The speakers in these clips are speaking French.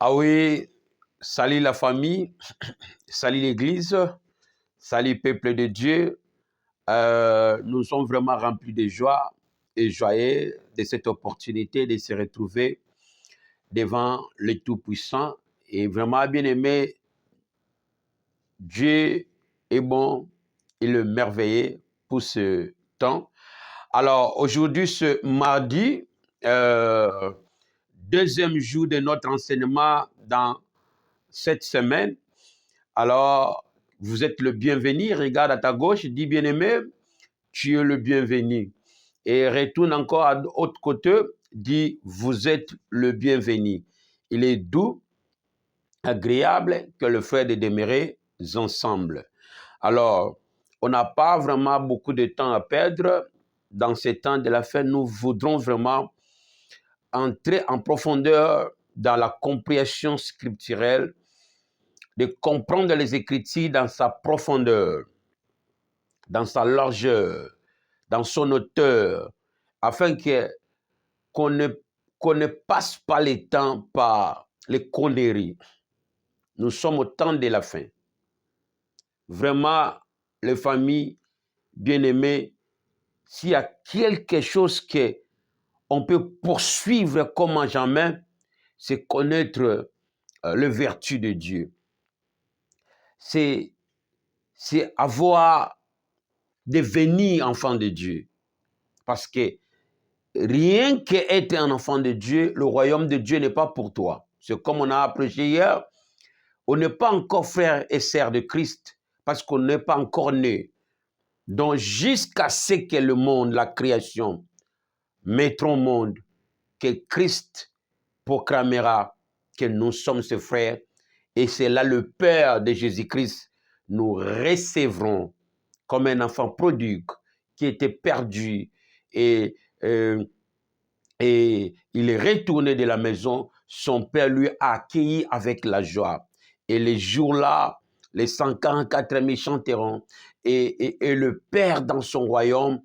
Ah oui, salut la famille, salut l'Église, salut peuple de Dieu. Nous sommes vraiment remplis de joie et joyeux de cette opportunité de se retrouver devant le Tout-Puissant. Et vraiment, bien aimé, Dieu est bon, il est merveilleux pour ce temps. Alors, aujourd'hui, ce mardi, deuxième jour de notre enseignement dans cette semaine. Alors, vous êtes le bienvenu. Regarde à ta gauche, dis bien-aimé, tu es le bienvenu. Et retourne encore à l'autre côté, dis vous êtes le bienvenu. Il est doux, agréable que le frère de demeurer ensemble. Alors, on n'a pas vraiment beaucoup de temps à perdre. Dans ces temps de la fête, nous voudrons vraiment entrer en profondeur dans la compréhension scripturelle, de comprendre les Écritures dans sa profondeur, dans sa largeur, dans son hauteur, afin qu'on ne passe pas le temps par les conneries. Nous sommes au temps de la fin. Vraiment, les familles bien-aimées, s'il y a quelque chose qu'on peut poursuivre comme jamais, c'est connaître les vertus de Dieu. C'est avoir, devenir enfant de Dieu. Parce que rien qu'être un enfant de Dieu, le royaume de Dieu n'est pas pour toi. C'est comme on a prêché hier, on n'est pas encore frère et sœur de Christ parce qu'on n'est pas encore né. Donc jusqu'à ce que le monde, la création, mettra au monde, que Christ proclamera que nous sommes ses frères, et c'est là le Père de Jésus-Christ, nous recevrons comme un enfant prodigue qui était perdu et il est retourné de la maison. Son père lui a accueilli avec la joie. Et les jours-là, les 144 000 chanteront. Et le Père dans son royaume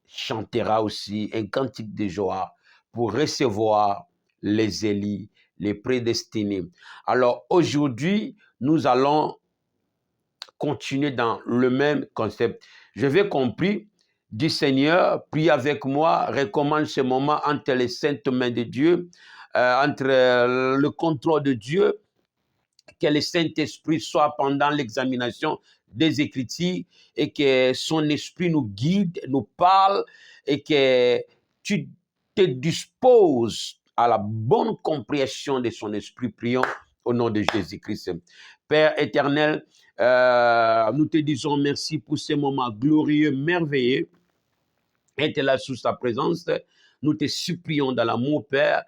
chantera aussi un cantique de joie pour recevoir les élus, les prédestinés. Alors aujourd'hui, nous allons continuer dans le même concept. Je vais compris du Seigneur, prie avec moi, recommande ce moment entre les saintes mains de Dieu, entre le contrôle de Dieu, que le Saint-Esprit soit pendant l'examination des Écritures et que son esprit nous guide, nous parle et que tu te disposes à la bonne compréhension de son esprit. Prions au nom de Jésus-Christ. Père éternel, nous te disons merci pour ce moment glorieux, merveilleux. Être là sous sa présence. Nous te supplions dans l'amour, Père,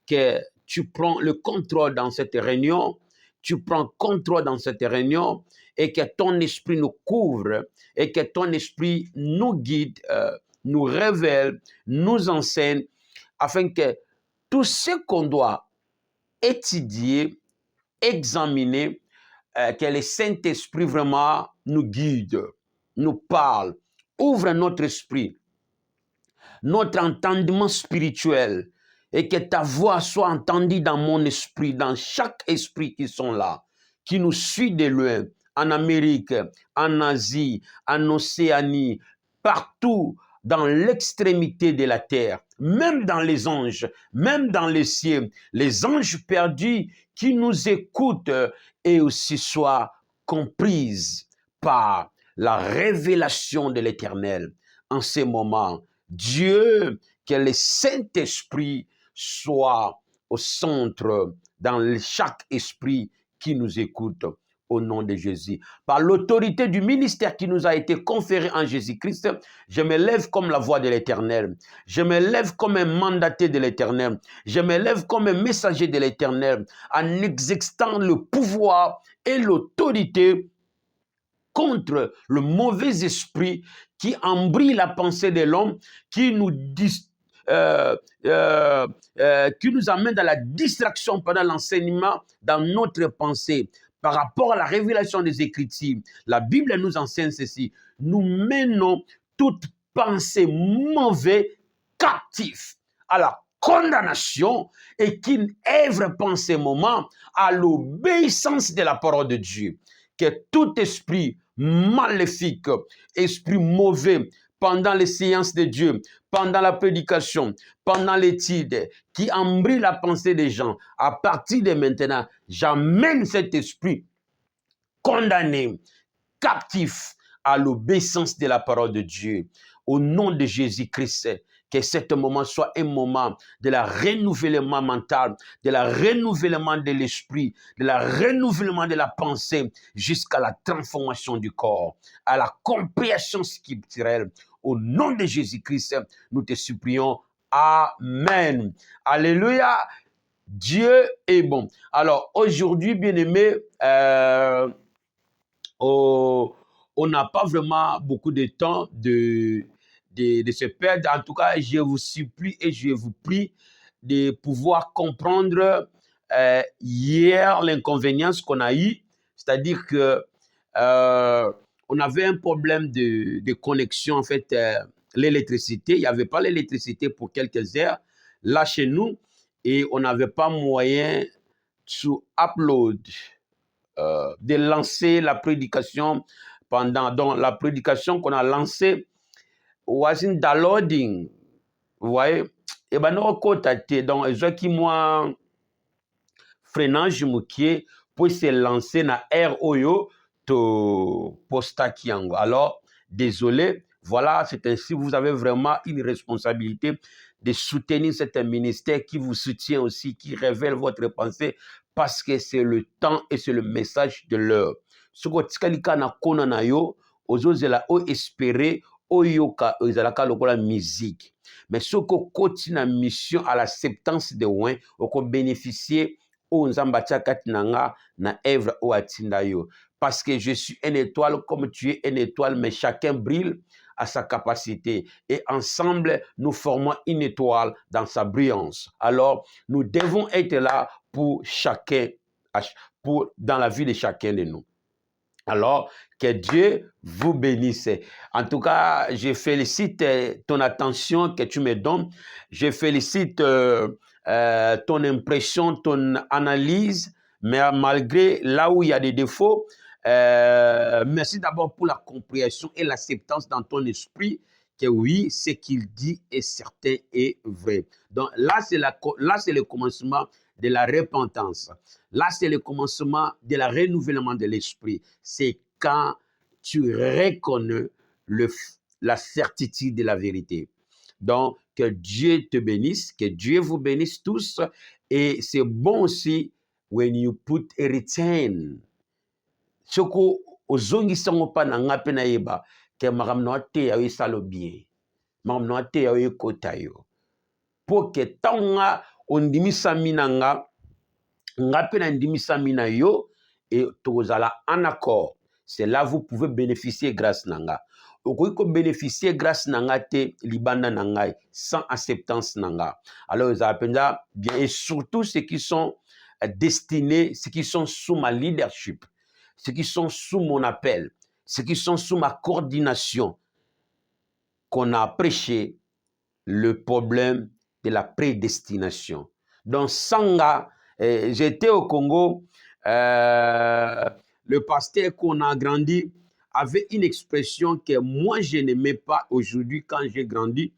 que tu prends le contrôle dans cette réunion, tu prends contrôle dans cette réunion et que ton esprit nous couvre et que ton esprit nous guide, nous révèle, nous enseigne, afin que tout ce qu'on doit étudier, examiner, que le Saint-Esprit vraiment nous guide, nous parle, ouvre notre esprit, notre entendement spirituel, et que ta voix soit entendue dans mon esprit, dans chaque esprit qui sont là, qui nous suit de loin, en Amérique, en Asie, en Océanie, partout dans l'extrémité de la terre, même dans les anges, même dans les cieux, les anges perdus qui nous écoutent et aussi soient comprises par la révélation de l'Éternel. En ces moments, Dieu, que le Saint-Esprit soit au centre dans chaque esprit qui nous écoute au nom de Jésus. Par l'autorité du ministère qui nous a été conféré en Jésus-Christ, je me lève comme la voix de l'Éternel. Je me lève comme un mandaté de l'Éternel. Je me lève comme un messager de l'Éternel en exerçant le pouvoir et l'autorité contre le mauvais esprit qui embrouille la pensée de l'homme, qui nous amène dans la distraction pendant l'enseignement dans notre pensée. Par rapport à la révélation des Écritures, la Bible nous enseigne ceci. Nous menons toute pensée mauvaise captive à la condamnation et qu'il œuvre pendant ces moments à l'obéissance de la parole de Dieu. Que tout esprit maléfique, esprit mauvais, pendant les séances de Dieu, pendant la prédication, pendant l'étude, qui embrouille la pensée des gens, à partir de maintenant, j'amène cet esprit condamné, captif à l'obéissance de la parole de Dieu. Au nom de Jésus-Christ, que ce moment soit un moment de la renouvellement mental, de la renouvellement de l'esprit, de la renouvellement de la pensée, jusqu'à la transformation du corps, à la compréhension scripturelle. Au nom de Jésus-Christ, nous te supplions. Amen. Alléluia. Dieu est bon. Alors, aujourd'hui, bien-aimés, on n'a pas vraiment beaucoup de temps de se perdre. En tout cas, je vous supplie et je vous prie de pouvoir comprendre hier l'inconvénient qu'on a eu, c'est-à-dire que on avait un problème de connexion, en fait, l'électricité. Il n'y avait pas l'électricité pour quelques heures là chez nous et on n'avait pas moyen to upload, de lancer la prédication donc la prédication qu'on a lancée was in downloading, vous voyez, et ben non côté donc je qui moi freinage mukie pour se lancer na air oyo to posta kiango. Alors désolé, voilà, c'est ainsi, vous avez vraiment une responsabilité de soutenir cet ministère qui vous soutient aussi, qui révèle votre pensée, parce que c'est le temps et c'est le message de l'heure. Ce que tikalika na kona na yo, ozozela o espérer oyoka ezalaka lokola musique. Mais ce que continue la mission à l'acceptance de oin, oko bénéficier o nzamba kati nanga na œuvre o atinda yo. Parce que je suis une étoile comme tu es une étoile, mais chacun brille à sa capacité. Et ensemble, nous formons une étoile dans sa brillance. Alors, nous devons être là pour chacun, dans la vie de chacun de nous. Alors, que Dieu vous bénisse. En tout cas, je félicite ton attention que tu me donnes. Je félicite ton impression, ton analyse, mais malgré là où il y a des défauts, merci d'abord pour la compréhension et l'acceptance dans ton esprit que oui, ce qu'il dit est certain et vrai. Donc là, c'est le commencement de la repentance. Là, c'est le commencement de la renouvellement de l'esprit. C'est quand tu reconnais la certitude de la vérité. Donc, que Dieu te bénisse, que Dieu vous bénisse tous. Et c'est bon aussi, when you put a return. Soko ozongi sango pa na ngape na yeba, ke magam no te ya salo bien. Magam no te ya kota yo. Po ke tonga ondimisa minanga, ngape na ndimisa mina yo, et tozala en accord. C'est là vous pouvez bénéficier grâce nanga. Okoki bénéficier grâce nanga te libanda nanga sans acceptance nanga. Alors ils appellent bien, et surtout ceux qui sont destinés, ceux qui sont sous ma leadership, ceux qui sont sous mon appel, ceux qui sont sous ma coordination, qu'on a prêché le problème de la prédestination. Donc Sanga, j'étais au Congo, le pasteur qu'on a grandi avait une expression que moi je n'aimais pas. Aujourd'hui, quand j'ai grandi,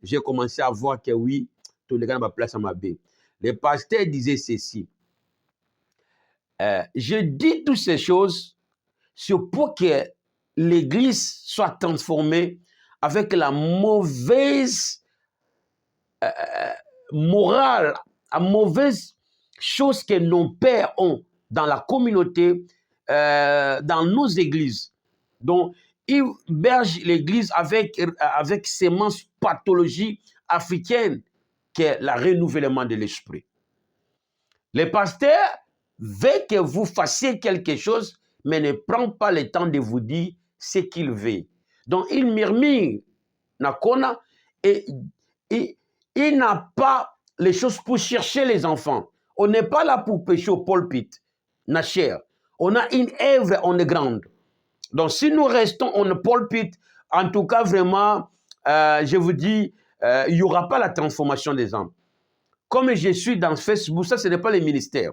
j'ai commencé à voir que oui, tout le gars ma place à ma baie. Le pasteur disait ceci: je dis toutes ces choses pour que l'Église soit transformée avec la mauvaise morale, la mauvaise chose que nos pères ont dans la communauté, dans nos églises. Donc, ils bergent l'église avec ces immenses pathologies africaines qu'est le renouvellement de l'esprit. Le pasteur veut que vous fassiez quelque chose, mais ne prend pas le temps de vous dire ce qu'il veut. Donc, il murmure, et il n'a pas les choses pour chercher les enfants. On n'est pas là pour pêcher au pulpit, na chère. On a une œuvre, on est grande. Donc, si nous restons en pulpit, en tout cas, vraiment, je vous dis, il n'y aura pas la transformation des âmes. comme je suis dans Facebook, ça, ce n'est pas le ministère.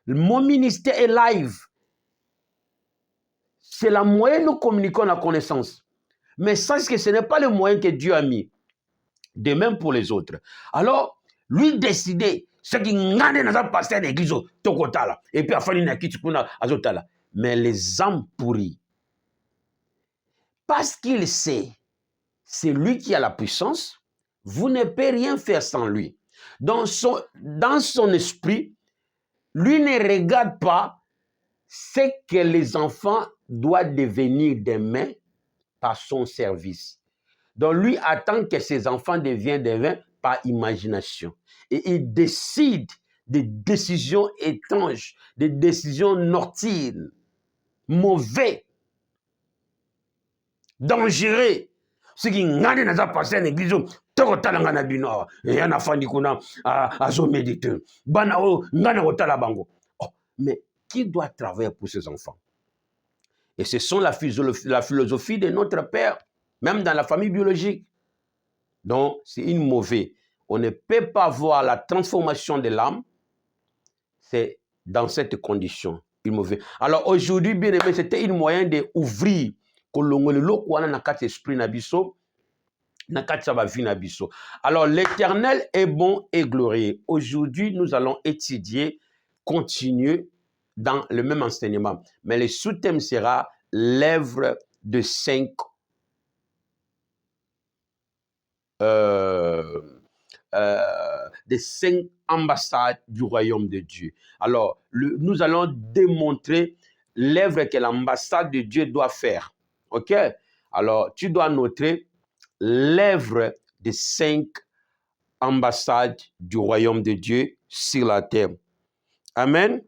Mon ministère est live. C'est la moyen de nous communiquons la connaissance. Mais sache que ce n'est pas le moyen que Dieu a mis. De même pour les autres. Alors, lui décider, ce qui n'a pas passé à l'église, et puis à faire une azotala. Mais les âmes pourries, parce qu'il sait, c'est lui qui a la puissance, vous ne pouvez rien faire sans lui. Dans son esprit, lui ne regarde pas ce que les enfants doivent devenir demain par son service. Donc lui attend que ses enfants deviennent des vins par imagination. Et il décide des décisions étranges, des décisions nocturnes, mauvais, dangereux. Ce qui n'a pas passé en église, mais qui doit travailler pour ses enfants? Et ce sont la philosophie de notre Père, même dans la famille biologique. Donc, c'est une mauvaise. On ne peut pas voir la transformation de l'âme. C'est dans cette condition. Une mauvaise. Alors, aujourd'hui, bien aimé, c'était une moyen d'ouvrir alors, l'Éternel est bon et glorieux. Aujourd'hui, nous allons étudier, continuer dans le même enseignement. Mais le sous-thème sera l'œuvre de 5 des 5 ambassades du royaume de Dieu. Alors, nous allons démontrer l'œuvre que l'ambassade de Dieu doit faire. OK? Alors, tu dois noter l'œuvre des 5 ambassades du royaume de Dieu sur la terre. Amen.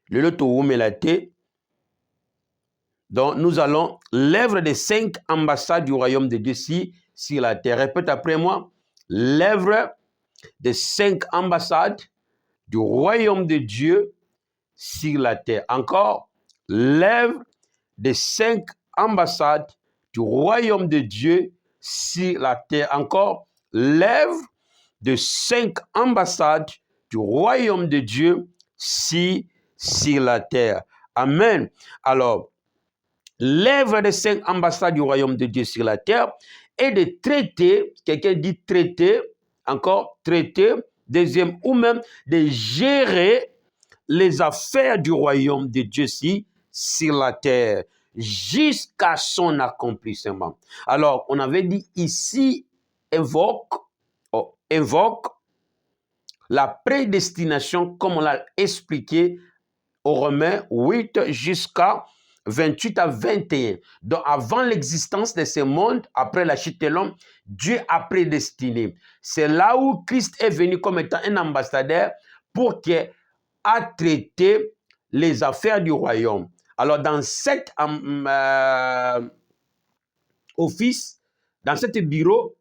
Le loto wumelate. Donc, nous allons l'œuvre des 5 ambassades du royaume de Dieu sur la terre. Répète après moi. L'œuvre des 5 ambassades du royaume de Dieu sur la terre. Encore, l'œuvre des 5 ambassades du royaume de Dieu sur la terre. Encore, l'œuvre de 5 ambassades du royaume de Dieu sur la terre. Amen. Alors, l'œuvre des 5 ambassades du royaume de Dieu sur la terre est de traiter, quelqu'un dit traiter, encore traiter, deuxième, ou même de gérer les affaires du royaume de Dieu sur la terre, jusqu'à son accomplissement. Alors, on avait dit ici, évoque la prédestination, comme on l'a expliqué aux Romains 8 jusqu'à 28 à 21. Donc, avant l'existence de ce monde, après la chute de l'homme, Dieu a prédestiné. C'est là où Christ est venu comme étant un ambassadeur pour qu'il a traité les affaires du royaume. Alors, dans cet office, dans ce bureau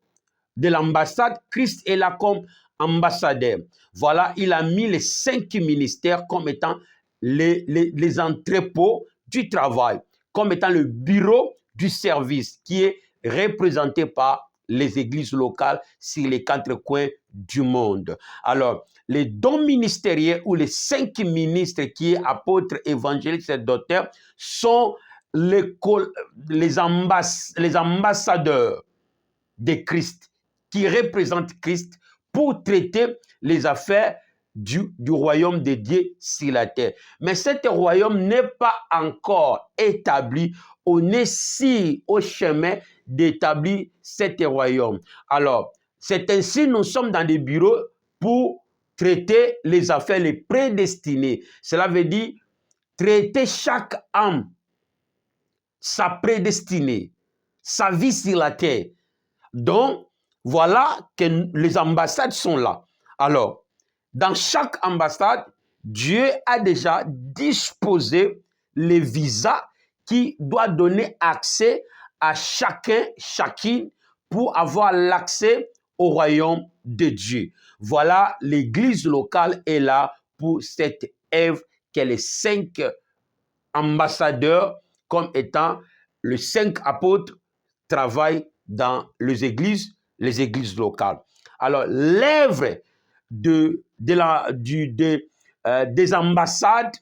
de l'ambassade, Christ est là comme ambassadeur. Voilà, il a mis les 5 ministères comme étant les entrepôts du travail, comme étant le bureau du service qui est représenté par les églises locales sur les 4 coins du monde. Alors, les dons ministériels ou les 5 ministres qui est apôtres, évangélistes et docteurs sont les ambassadeurs de Christ qui représentent Christ pour traiter les affaires du royaume de Dieu sur la terre. Mais cet royaume n'est pas encore établi. On est si au chemin d'établir cet royaume. Alors, c'est ainsi nous sommes dans des bureaux pour traiter les affaires, les prédestinées. Cela veut dire traiter chaque âme, sa prédestinée, sa vie sur la terre. Donc, voilà que les ambassades sont là. Alors, dans chaque ambassade, Dieu a déjà disposé les visas qui doivent donner accès à chacune pour avoir l'accès au royaume de Dieu. Voilà, l'église locale est là pour cette œuvre que les 5 ambassadeurs, comme étant les 5 apôtres, travaillent dans les églises locales. Alors, l'œuvre des ambassades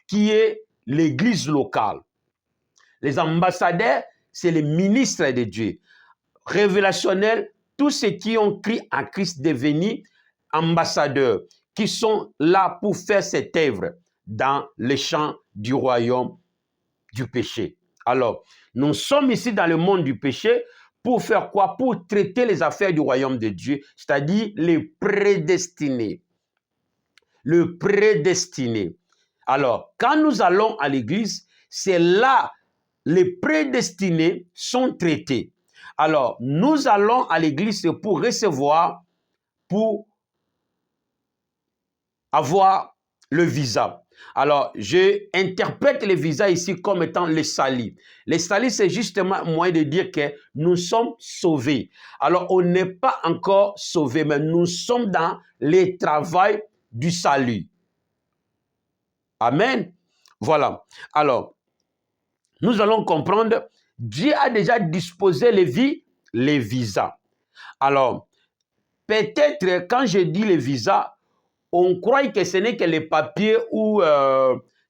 qui est l'église locale. Les ambassadeurs, c'est les ministres de Dieu. Révélationnels, tous ceux qui ont cru en Christ devenus ambassadeurs, qui sont là pour faire cette œuvre dans les champs du royaume du péché. Alors, nous sommes ici dans le monde du péché pour faire quoi? Pour traiter les affaires du royaume de Dieu, c'est-à-dire les prédestinés. Le prédestiné. Alors, quand nous allons à l'église, c'est là les prédestinés sont traités. Alors, nous allons à l'église pour recevoir, pour avoir le visa. Alors, je interprète le visa ici comme étant les salis. Les salis, c'est justement un moyen de dire que nous sommes sauvés. Alors, on n'est pas encore sauvés, mais nous sommes dans le travail du salut. Amen. Voilà. Alors, nous allons comprendre, Dieu a déjà disposé les visas. Alors, peut-être quand je dis les visas, on croit que ce n'est que les papiers ou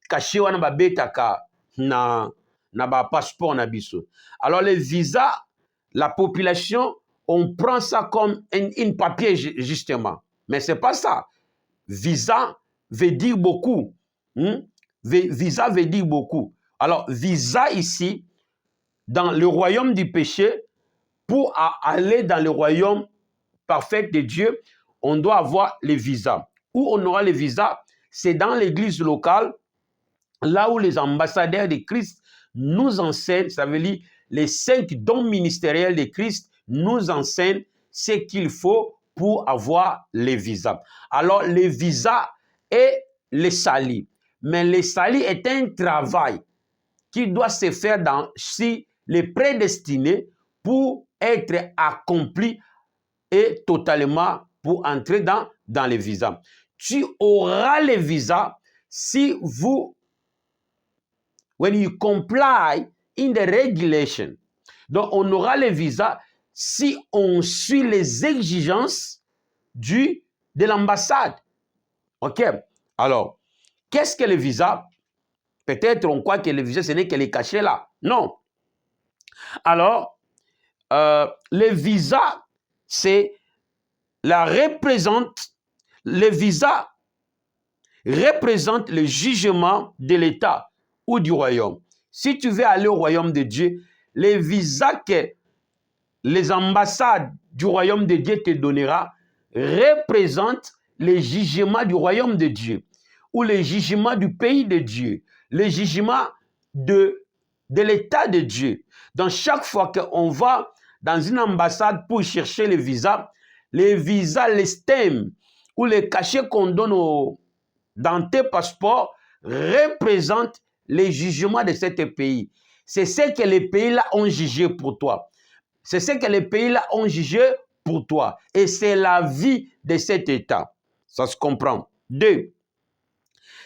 caché wana babetaka na ba passeport na biso. Alors les visas, la population, on prend ça comme une papier justement. Mais c'est pas ça. Visa veut dire beaucoup. Visa veut dire beaucoup. Alors visa ici, dans le royaume du péché, pour aller dans le royaume parfait de Dieu, on doit avoir les visas. Où on aura les visas, c'est dans l'église locale, là où les ambassadeurs de Christ nous enseignent, ça veut dire les 5 dons ministériels de Christ nous enseignent ce qu'il faut pour avoir les visas. Alors, les visas et les salis. Mais les salis est un travail qui doit se faire si les prédestinés pour être accompli et totalement pour entrer dans les visas. Tu auras les visas si when you comply in the regulation. Donc, on aura les visas si on suit les exigences de l'ambassade. OK? Alors, qu'est-ce que le visa? Peut-être on croit que le visa, ce n'est que les cachets là. Non. Alors, les visas, c'est les visas représentent le jugement de l'État ou du royaume. Si tu veux aller au royaume de Dieu, les visas que les ambassades du royaume de Dieu te donnera représentent les jugements du royaume de Dieu ou les jugements du pays de Dieu, les jugements de l'État de Dieu. Donc chaque fois qu'on va dans une ambassade pour chercher les visas, les stamps ou les cachets qu'on donne dans tes passeports représentent les jugements de ce pays. C'est ce que les pays-là ont jugé pour toi. C'est ce que les pays-là ont jugé pour toi. Et c'est la vie de cet État. Ça se comprend. 2.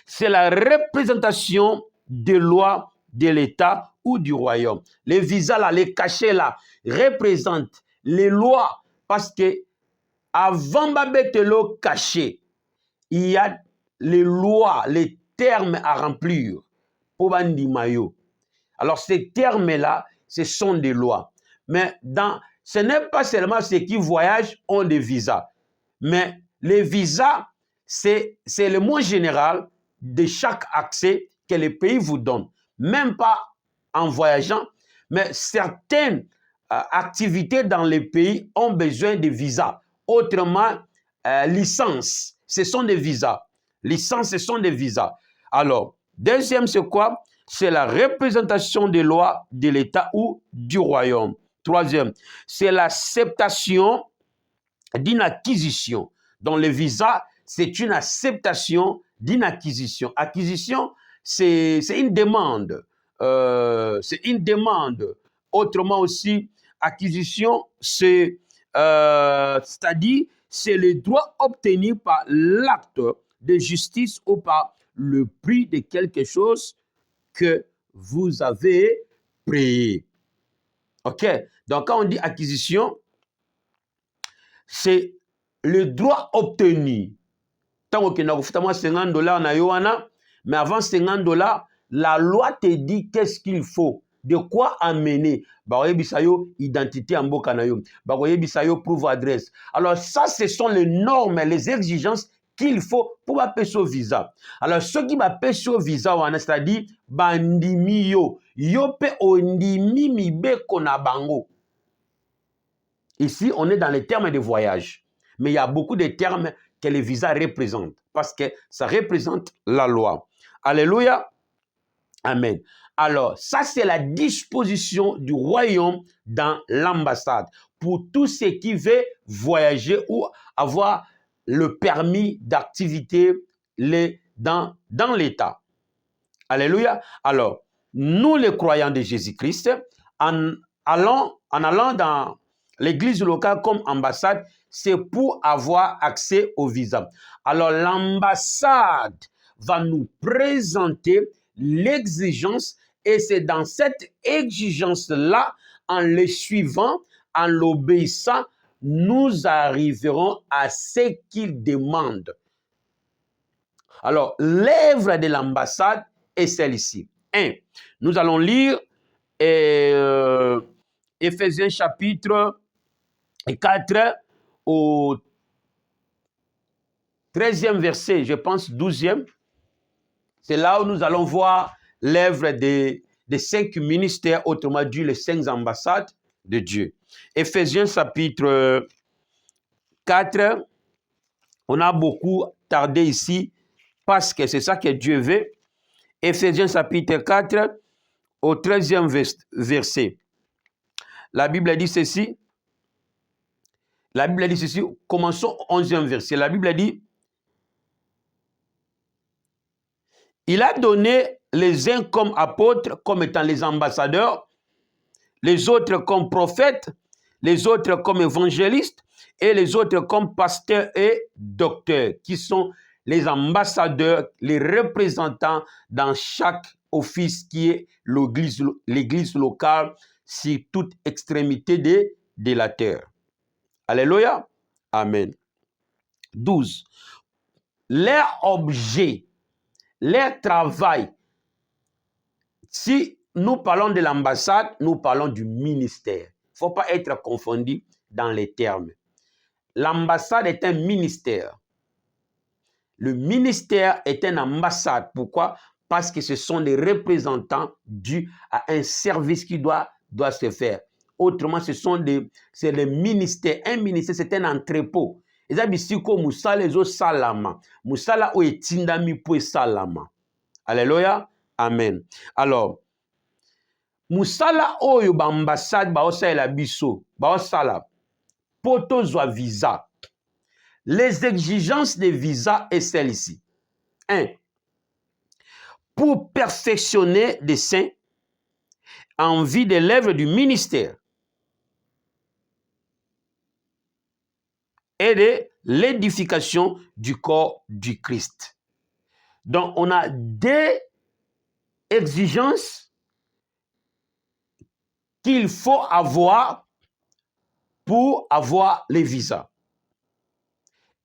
C'est la représentation des lois de l'État ou du royaume. Les visas là, les cachets là, représentent les lois parce que avant Babetelo caché, il y a les lois, les termes à remplir pour Bandi Mayo. Alors ces termes-là, ce sont des lois. Mais ce n'est pas seulement ceux qui voyagent ont des visas. Mais les visas, c'est le mot général de chaque accès que les pays vous donnent. Même pas en voyageant, mais certaines activités dans les pays ont besoin de visas. Autrement, licence, ce sont des visas. Licence, ce sont des visas. Alors, deuxième, c'est quoi? C'est la représentation des lois de l'État ou du royaume. Troisième, c'est l'acceptation d'une acquisition. Dans le visa, c'est une acceptation d'une acquisition. Acquisition, c'est une demande. C'est une demande. Autrement aussi, acquisition, c'est-à-dire, c'est le droit obtenu par l'acte de justice ou par le prix de quelque chose que vous avez payé. OK? Donc, quand on dit acquisition, c'est le droit obtenu. Tant que tu as $50 na yoana, mais avant $50, la loi te dit qu'est-ce qu'il faut, de quoi amener. Bakoyebisayo identité en boka na yo, bakoyebisayo proof adresse. Alors ça, ce sont les normes, les exigences qu'il faut pour appeler au visa. Alors ceux qui m'appellent au visa, c'est-à-dire bandimi yo, yo pe ondimi mibe kona bango. Ici, on est dans les termes de voyage, mais il y a beaucoup de termes que les visas représentent, parce que ça représente la loi. Alléluia. Amen. Alors, ça, c'est la disposition du royaume dans l'ambassade pour tous ceux qui veulent voyager ou avoir le permis d'activité dans l'État. Alléluia. Alors, nous, les croyants de Jésus-Christ, en allant dans l'église locale comme ambassade, c'est pour avoir accès au visa. Alors, l'ambassade va nous présenter l'exigence et c'est dans cette exigence-là, en les suivant, en l'obéissant, nous arriverons à ce qu'il demande. Alors, l'œuvre de l'ambassade est celle-ci. 1. Nous allons lire Éphésiens chapitre 4 au 13e verset, je pense 12e. C'est là où nous allons voir l'œuvre des 5 ministères, autrement dit les 5 ambassades de Dieu. Éphésiens chapitre 4, on a beaucoup tardé ici parce que c'est ça que Dieu veut. Éphésiens chapitre 4 au 13e verset. La Bible dit ceci. La Bible dit ceci. Commençons au 11e verset. La Bible dit: il a donné les uns comme apôtres, comme étant les ambassadeurs, les autres comme prophètes, les autres comme évangélistes, et les autres comme pasteurs et docteurs, qui sont les ambassadeurs, les représentants dans chaque office qui est l'église locale, sur toute extrémité de la terre. Alléluia. Amen. 12. Leur objet, leur travail. Si nous parlons de l'ambassade, nous parlons du ministère. Il ne faut pas être confondu dans les termes. L'ambassade est un ministère. Le ministère est une ambassade. Pourquoi? Parce que ce sont des représentants dus à un service qui doit se faire. Autrement, c'est les ministères. Un ministère, c'est un entrepôt. Et ça, c'est comme Moussala et Salama. Moussala ou Etindami pour Salama. Alléluia. Amen. Alors, Moussala oyo ba ambassade ba osala biso, ba osala poto zwa visa. Les exigences de visa est celle-ci. 1. Pour perfectionner des saints en vue de l'œuvre du ministère et de l'édification du corps du Christ. Donc, on a 2 exigences qu'il faut avoir pour avoir les visas.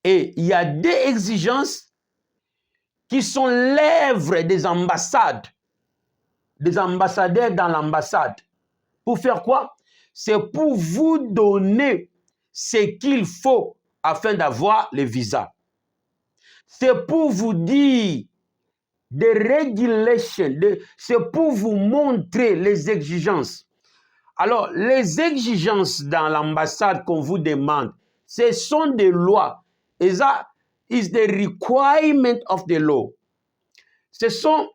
Et il y a 2 exigences qui sont l'œuvre des ambassades, des ambassadeurs dans l'ambassade. Pour faire quoi? C'est pour vous donner ce qu'il faut afin d'avoir les visas. C'est pour vous dire des régulations, c'est pour vous montrer les exigences. Alors, les exigences dans l'ambassade qu'on vous demande, ce sont des lois. Et ça, is the requirement of the law. Ce sont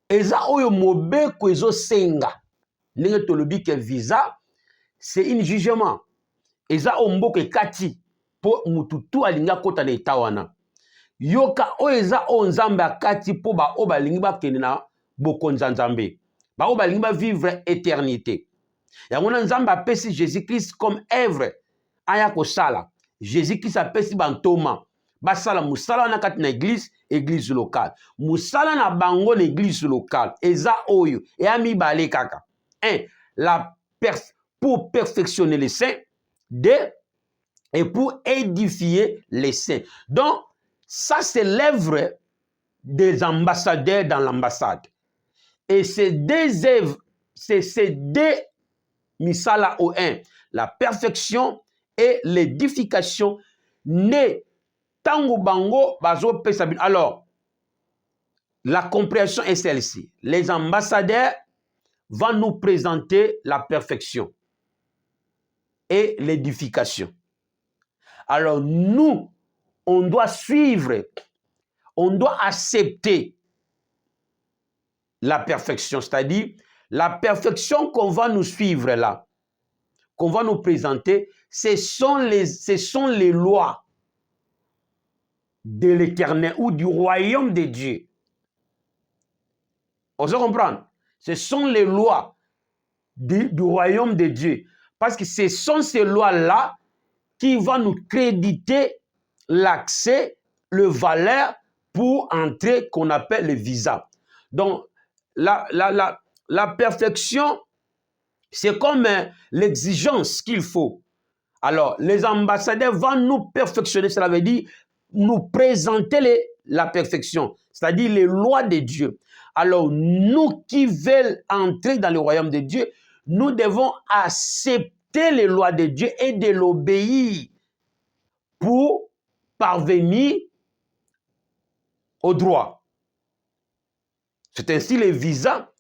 eza oyo mobeko ezo senga. Ndenge tolobi ke visa, c'est un jugement. Eza omboko ekati po mututu alinga kota na etawana. Yoka oyo eza o nzambe akati po ba o balingi bakende na bokonza nzambe. Ba o balingi ba vivre éternité. Yango na nzambe apesi Jésus-Christ comme œuvre aya kosala. Jésus-Christ apesi bantoma basala musala na kati na église locale. Musala na bango l'église locale. Eza oyo e ami balé kaka. 1. Pour perfectionner les saints. 2. et pour édifier les saints. Donc, ça, c'est l'œuvre des ambassadeurs dans l'ambassade. Et ces deux œuvres, c'est ces deux misala au un, la perfection et l'édification, ne tango bango bazo pesabine. Alors, la compréhension est celle-ci. Les ambassadeurs vont nous présenter la perfection et l'édification. Alors, nous, on doit suivre, on doit accepter la perfection, c'est-à-dire la perfection qu'on va nous suivre là, qu'on va nous présenter, ce sont les lois de l'Éternel ou du royaume de Dieu. On se comprend? Ce sont les lois du royaume de Dieu. Parce que ce sont ces lois-là qui vont nous créditer l'accès, le valeur pour entrer qu'on appelle le visa. Donc, la perfection, c'est comme l'exigence qu'il faut. Alors, les ambassadeurs vont nous perfectionner, cela veut dire nous présenter la perfection, c'est-à-dire les lois de Dieu. Alors, nous qui veulent entrer dans le royaume de Dieu, nous devons accepter les lois de Dieu et de l'obéir pour parvenir au droit. C'est ainsi le visa,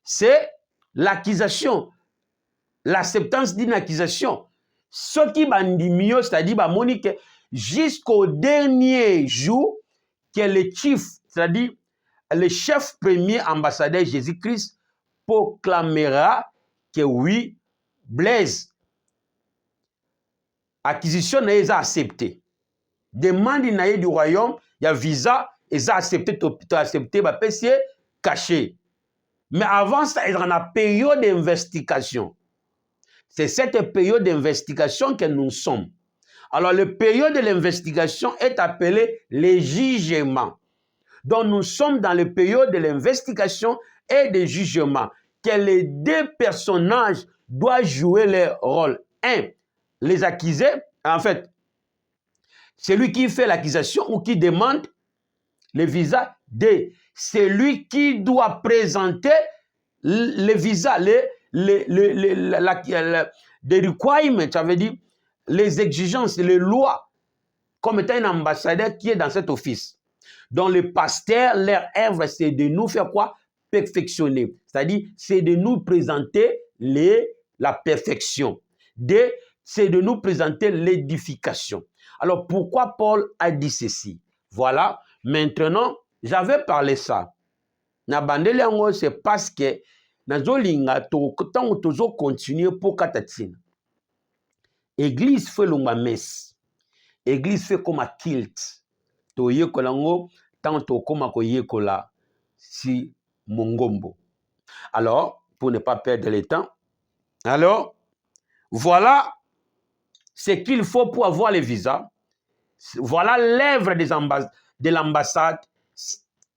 c'est l'accusation, l'acceptance d'une accusation. Ce qui bandimio, c'est-à-dire Monique, jusqu'au dernier jour que le chief, c'est-à-dire le chef premier ambassadeur Jésus-Christ proclamera que oui, Blaise, acquisition n'est pas acceptée. Demande du royaume, il y a visa, et ça accepté, tu accepté, c'est caché. Mais avant ça, il y a une période d'investigation. C'est cette période d'investigation que nous sommes. Alors, la période de l'investigation est appelée le jugement. Donc, nous sommes dans la période de l'investigation et du jugement. Que les deux personnages doivent jouer leur rôle. Un, les accusés, en fait, celui qui fait l'accusation ou qui demande le visa. Deux, celui qui doit présenter le visa, les requirements, ça veut dire les exigences, les lois, comme étant un ambassadeur qui est dans cet office. Donc, le pasteur, leur œuvre, c'est de nous faire quoi? Perfectionner. C'est-à-dire, c'est de nous présenter la perfection. Deux, c'est de nous présenter l'édification. Alors, pourquoi Paul a dit ceci? Voilà, maintenant, j'avais parlé ça. C'est parce que nazolinga tango tozo continuer pour katatina. Église fait longa messe. Église fait comme un kilt. Toye kolango tanto koma koye kola si mongombo. Alors, pour ne pas perdre le temps, alors voilà ce qu'il faut pour avoir le visa. Voilà l'œuvre de l'ambassade.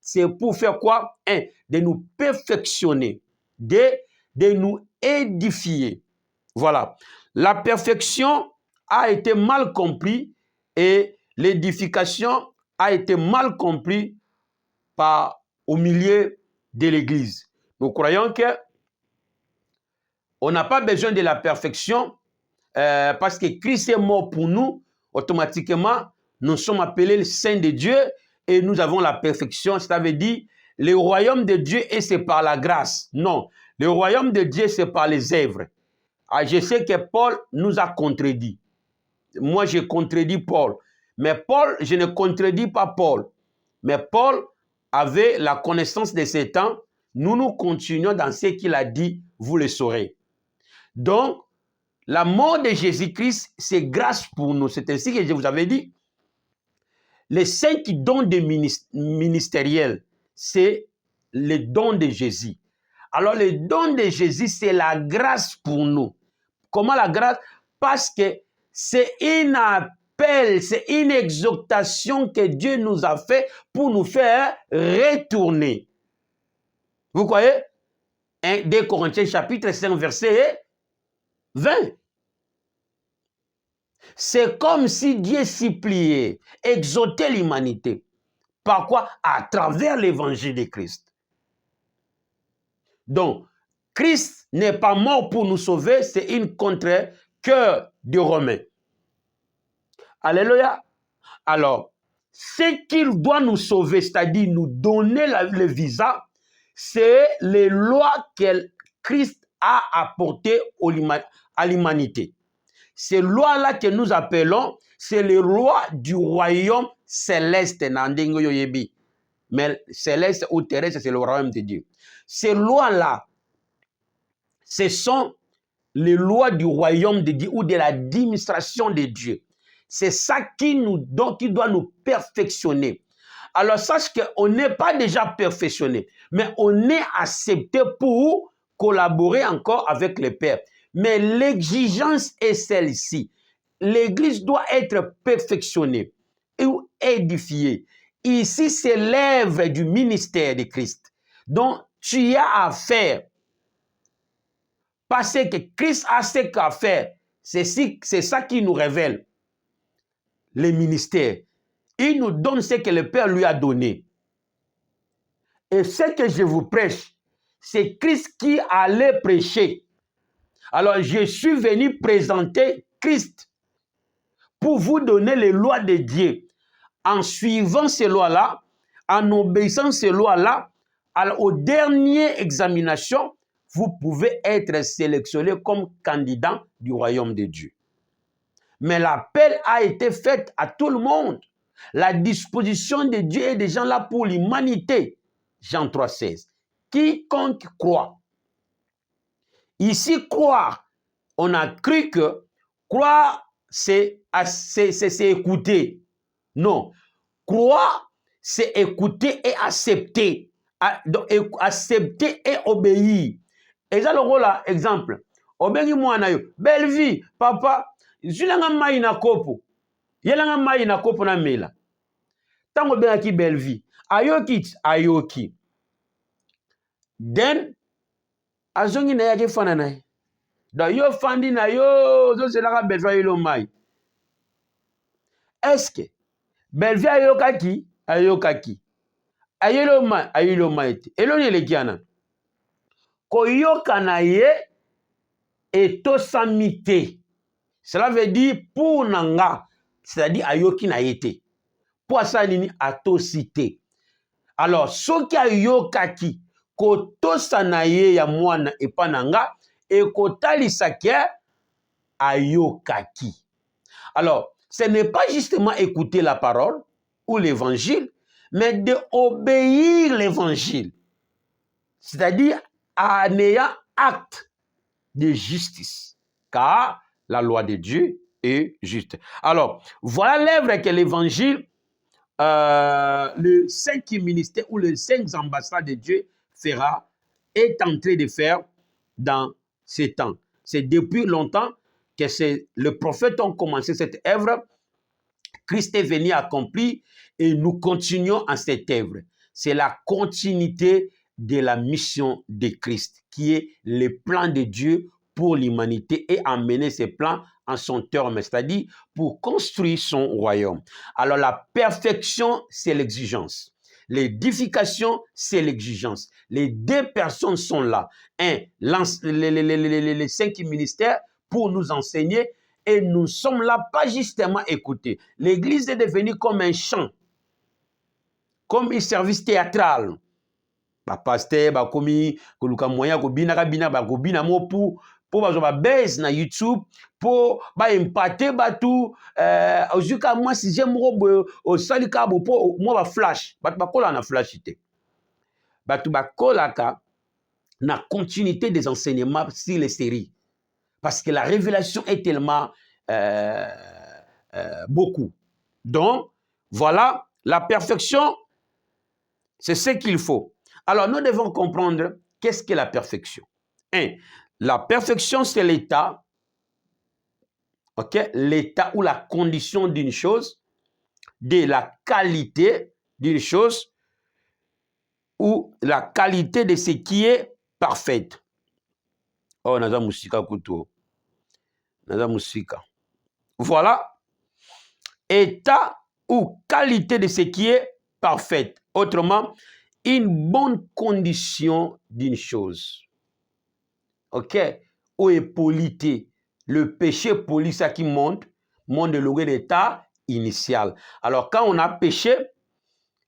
C'est pour faire quoi? Un, de nous perfectionner. Deux, de nous édifier. Voilà. La perfection a été mal compris et l'édification a été mal compris au milieu de l'Église. Nous croyons que on n'a pas besoin de la perfection parce que Christ est mort pour nous. Automatiquement, nous sommes appelés les saints de Dieu et nous avons la perfection. Ça veut dire le royaume de Dieu et c'est par la grâce. Non, le royaume de Dieu c'est par les œuvres. Ah, je sais que Paul nous a contredit. Moi, j'ai contredit Paul. Mais Paul, je ne contredis pas Paul. Mais Paul avait la connaissance de ces temps. Nous continuons dans ce qu'il a dit, vous le saurez. Donc, la mort de Jésus-Christ, c'est grâce pour nous. C'est ainsi que je vous avais dit. Les saints qui donnent des ministériels, c'est le don de Jésus. Alors, le don de Jésus, c'est la grâce pour nous. Comment la grâce? Parce que c'est un appel, c'est une exhortation que Dieu nous a fait pour nous faire retourner. Vous voyez? 2 Corinthiens chapitre 5 verset 20. C'est comme si Dieu suppliait, exhortait l'humanité. Par quoi? À travers l'évangile de Christ. Donc, Christ n'est pas mort pour nous sauver, c'est une contre-cœur de Romains. Alléluia. Alors, ce qu'il doit nous sauver, c'est-à-dire nous donner le visa, c'est les lois que Christ a apportées à l'humanité. Ces lois-là que nous appelons, c'est les lois du royaume céleste. Mais céleste ou terrestre, c'est le royaume de Dieu. Ces lois-là, ce sont les lois du royaume de Dieu ou de l'administration de Dieu. C'est ça qui doit nous perfectionner. Alors sache qu'on n'est pas déjà perfectionné, mais on est accepté pour collaborer encore avec le Père. Mais l'exigence est celle-ci. L'Église doit être perfectionnée ou édifiée. Ici, c'est l'œuvre du ministère de Christ. Donc, tu as à faire. Parce que Christ a ce qu'à faire. C'est ça qui nous révèle le ministère. Il nous donne ce que le Père lui a donné. Et ce que je vous prêche, c'est Christ qui allait prêcher. Alors, je suis venu présenter Christ pour vous donner les lois de Dieu. En suivant ces lois-là, en obéissant ces lois-là, aux dernières examinations, vous pouvez être sélectionné comme candidat du royaume de Dieu. Mais l'appel a été fait à tout le monde. La disposition de Dieu est déjà là pour l'humanité. Jean 3,16. Quiconque croit. Ici, croire, on a cru que croire, c'est écouter. Non. Croire, c'est écouter et accepter. Accepter et obéir. Et ça, le rôle là, exemple. Obengi mwana yo. Belle vie, papa. Zulanga mai na kopo. Yelanga mai na kopo na mela. Tango benga ki belle vie. Ayoki, ayoki. Then, azongi na yake fana na. Da yo fandi na yo, zo selaka belle vie yelo mai. Est-ce que belle vie ayokaki? Ayokaki. Ayelo mai te. Eloni elekiana. Koyoka na ye etosamite. Cela veut dire pour nanga, c'est-à-dire ayoki na yete. Pour ça nini atosite. Alors, soki ayokaki kotosa na ye ya mwana epananga ekotalisa ke ayokaki. Alors, ce n'est pas justement écouter la parole ou l'évangile, mais de obéir l'évangile. C'est-à-dire en ayant acte de justice. Car la loi de Dieu est juste. Alors, voilà l'œuvre que l'évangile, le 5e ministère ou les 5 ambassades de Dieu fera, est en train de faire dans ces temps. C'est depuis longtemps que le prophète ont commencé cette œuvre. Christ est venu accomplir et nous continuons en cette œuvre. C'est la continuité de la mission de Christ, qui est le plan de Dieu pour l'humanité et amener ses plans en son terme, c'est-à-dire pour construire son royaume. Alors la perfection, c'est l'exigence. L'édification, c'est l'exigence. Les 2 personnes sont là. Les 5 ministères pour nous enseigner et nous sommes là pas justement écouter. L'église est devenue comme un chant, comme un service théâtral. Pasteur, bakomi, koluka moyen ko bina kabina bakobina mo pour bazoba base na YouTube pour ba impacter batu ozuka moi si j'aime robo au salika bo pour moi ba flash bakola na flash ité batu bakola ka na continuité des enseignements sur les séries parce que la révélation est tellement beaucoup. Donc voilà, la perfection c'est ce qu'il faut. Alors, nous devons comprendre qu'est-ce qu'est la perfection. La perfection, c'est l'état, l'état ou la condition d'une chose, de la qualité d'une chose, ou la qualité de ce qui est parfaite. Oh, naza musika kuto. Naza musika. Voilà, état ou qualité de ce qui est parfait. Autrement, une bonne condition d'une chose. Ok? Ou est polité. Le péché polie ça qui monte le l'état initial. Alors, quand on a péché,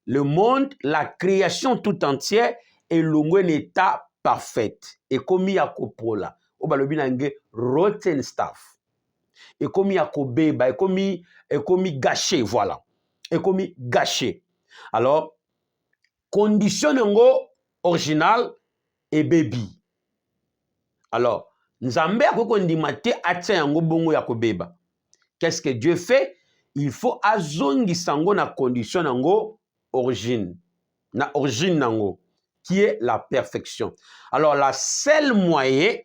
le monde, la création tout entière est un état parfait. Et comme il y a copola, au balobinangue rotten staff. Et comme il y a kobeba, et comme il gâché, voilà. Et comme il gâché. Alors, condition original et baby. Alors, Nzambe akokondimate atya yango bongo ya kobeba. Qu'est-ce que Dieu fait? Il faut azongi sango na condition nango origine. Na origine nango, qui est la perfection. Alors, la seule moyen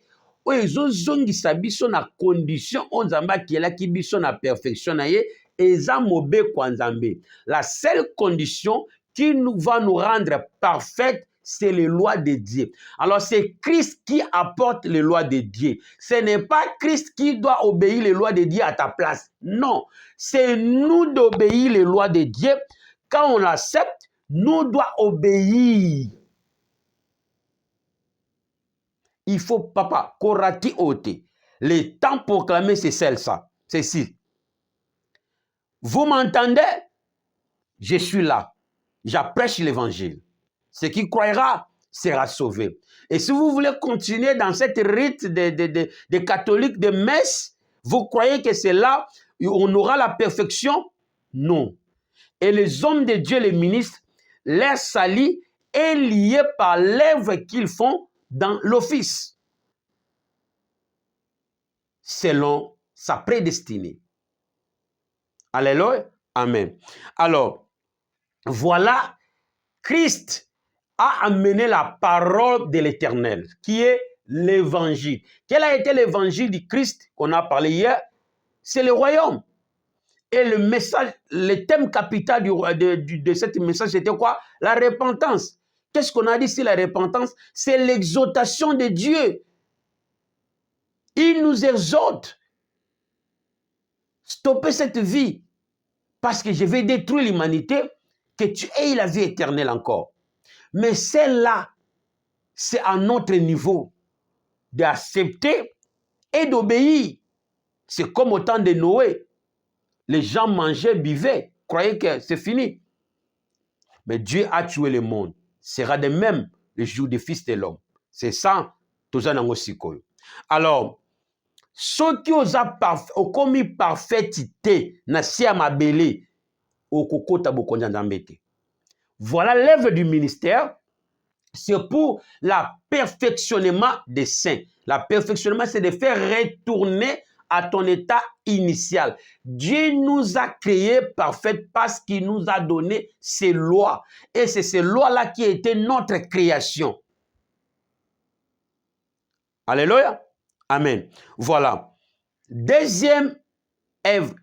où ils ont zongi biso na condition on Nzambe ki biso na perfection na ye eza mobe kwa Nzambe. La seule condition qui va nous rendre parfaits, c'est les lois de Dieu. Alors c'est Christ qui apporte les lois de Dieu. Ce n'est pas Christ qui doit obéir les lois de Dieu à ta place. Non, c'est nous d'obéir les lois de Dieu. Quand on l'accepte, nous devons obéir. Il faut, papa, korati ote. Le temps proclamé, c'est celle-ça. C'est ci. Vous m'entendez? Je suis là. J'apprêche l'évangile. Ce qui croira sera sauvé. Et si vous voulez continuer dans cette rite des catholiques de messe, vous croyez que c'est là où on aura la perfection? Non. Et les hommes de Dieu, les ministres, leur salut est lié par l'œuvre qu'ils font dans l'office, selon sa prédestinée. Alléluia. Amen. Alors, voilà, Christ a amené la parole de l'Éternel, qui est l'évangile. Quel a été l'évangile du Christ qu'on a parlé hier? C'est le royaume. Et le message, le thème capital de ce message, c'était quoi? La repentance. Qu'est-ce qu'on a dit sur la repentance? C'est l'exhortation de Dieu. Il nous exhorte. Stopper cette vie, parce que je vais détruire l'humanité, que tu aies la vie éternelle encore. Mais celle-là, c'est à notre niveau d'accepter et d'obéir. C'est comme au temps de Noé. Les gens mangeaient, buvaient, croyaient que c'est fini. Mais Dieu a tué le monde. Sera de même le jour du Fils de l'homme. C'est ça, tout ça dans le. Alors, ceux qui ont commis parfaitité, n'a si à ma belé, au kokota bokonja nzambete. Voilà l'œuvre du ministère. C'est pour le perfectionnement des saints. Le perfectionnement, c'est de faire retourner à ton état initial. Dieu nous a créés parfaits parce qu'il nous a donné ses lois. Et c'est ces lois-là qui étaient notre création. Alléluia. Amen. Voilà. Deuxième œuvre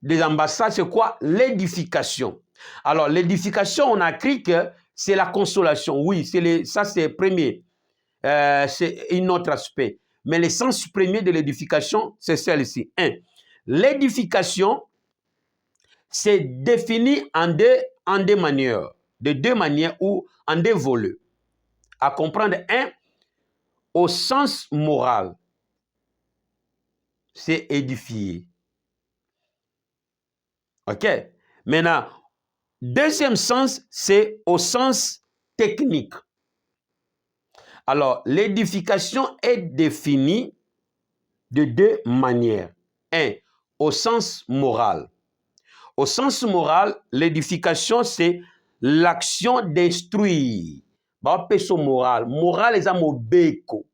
des ambassades, c'est quoi? L'édification. Alors, l'édification, on a écrit que c'est la consolation. Oui, ça c'est premier. C'est un autre aspect. Mais l'essence premier de l'édification, c'est celle-ci. 1. L'édification, c'est défini en deux manières. De deux manières ou en deux volets. À comprendre, 1, au sens moral, c'est édifier. OK? Maintenant, deuxième sens, c'est au sens technique. Alors, l'édification est définie de deux manières. 1, au sens moral. Au sens moral, l'édification, c'est l'action d'instruire. Moral. Moral est un mot beko.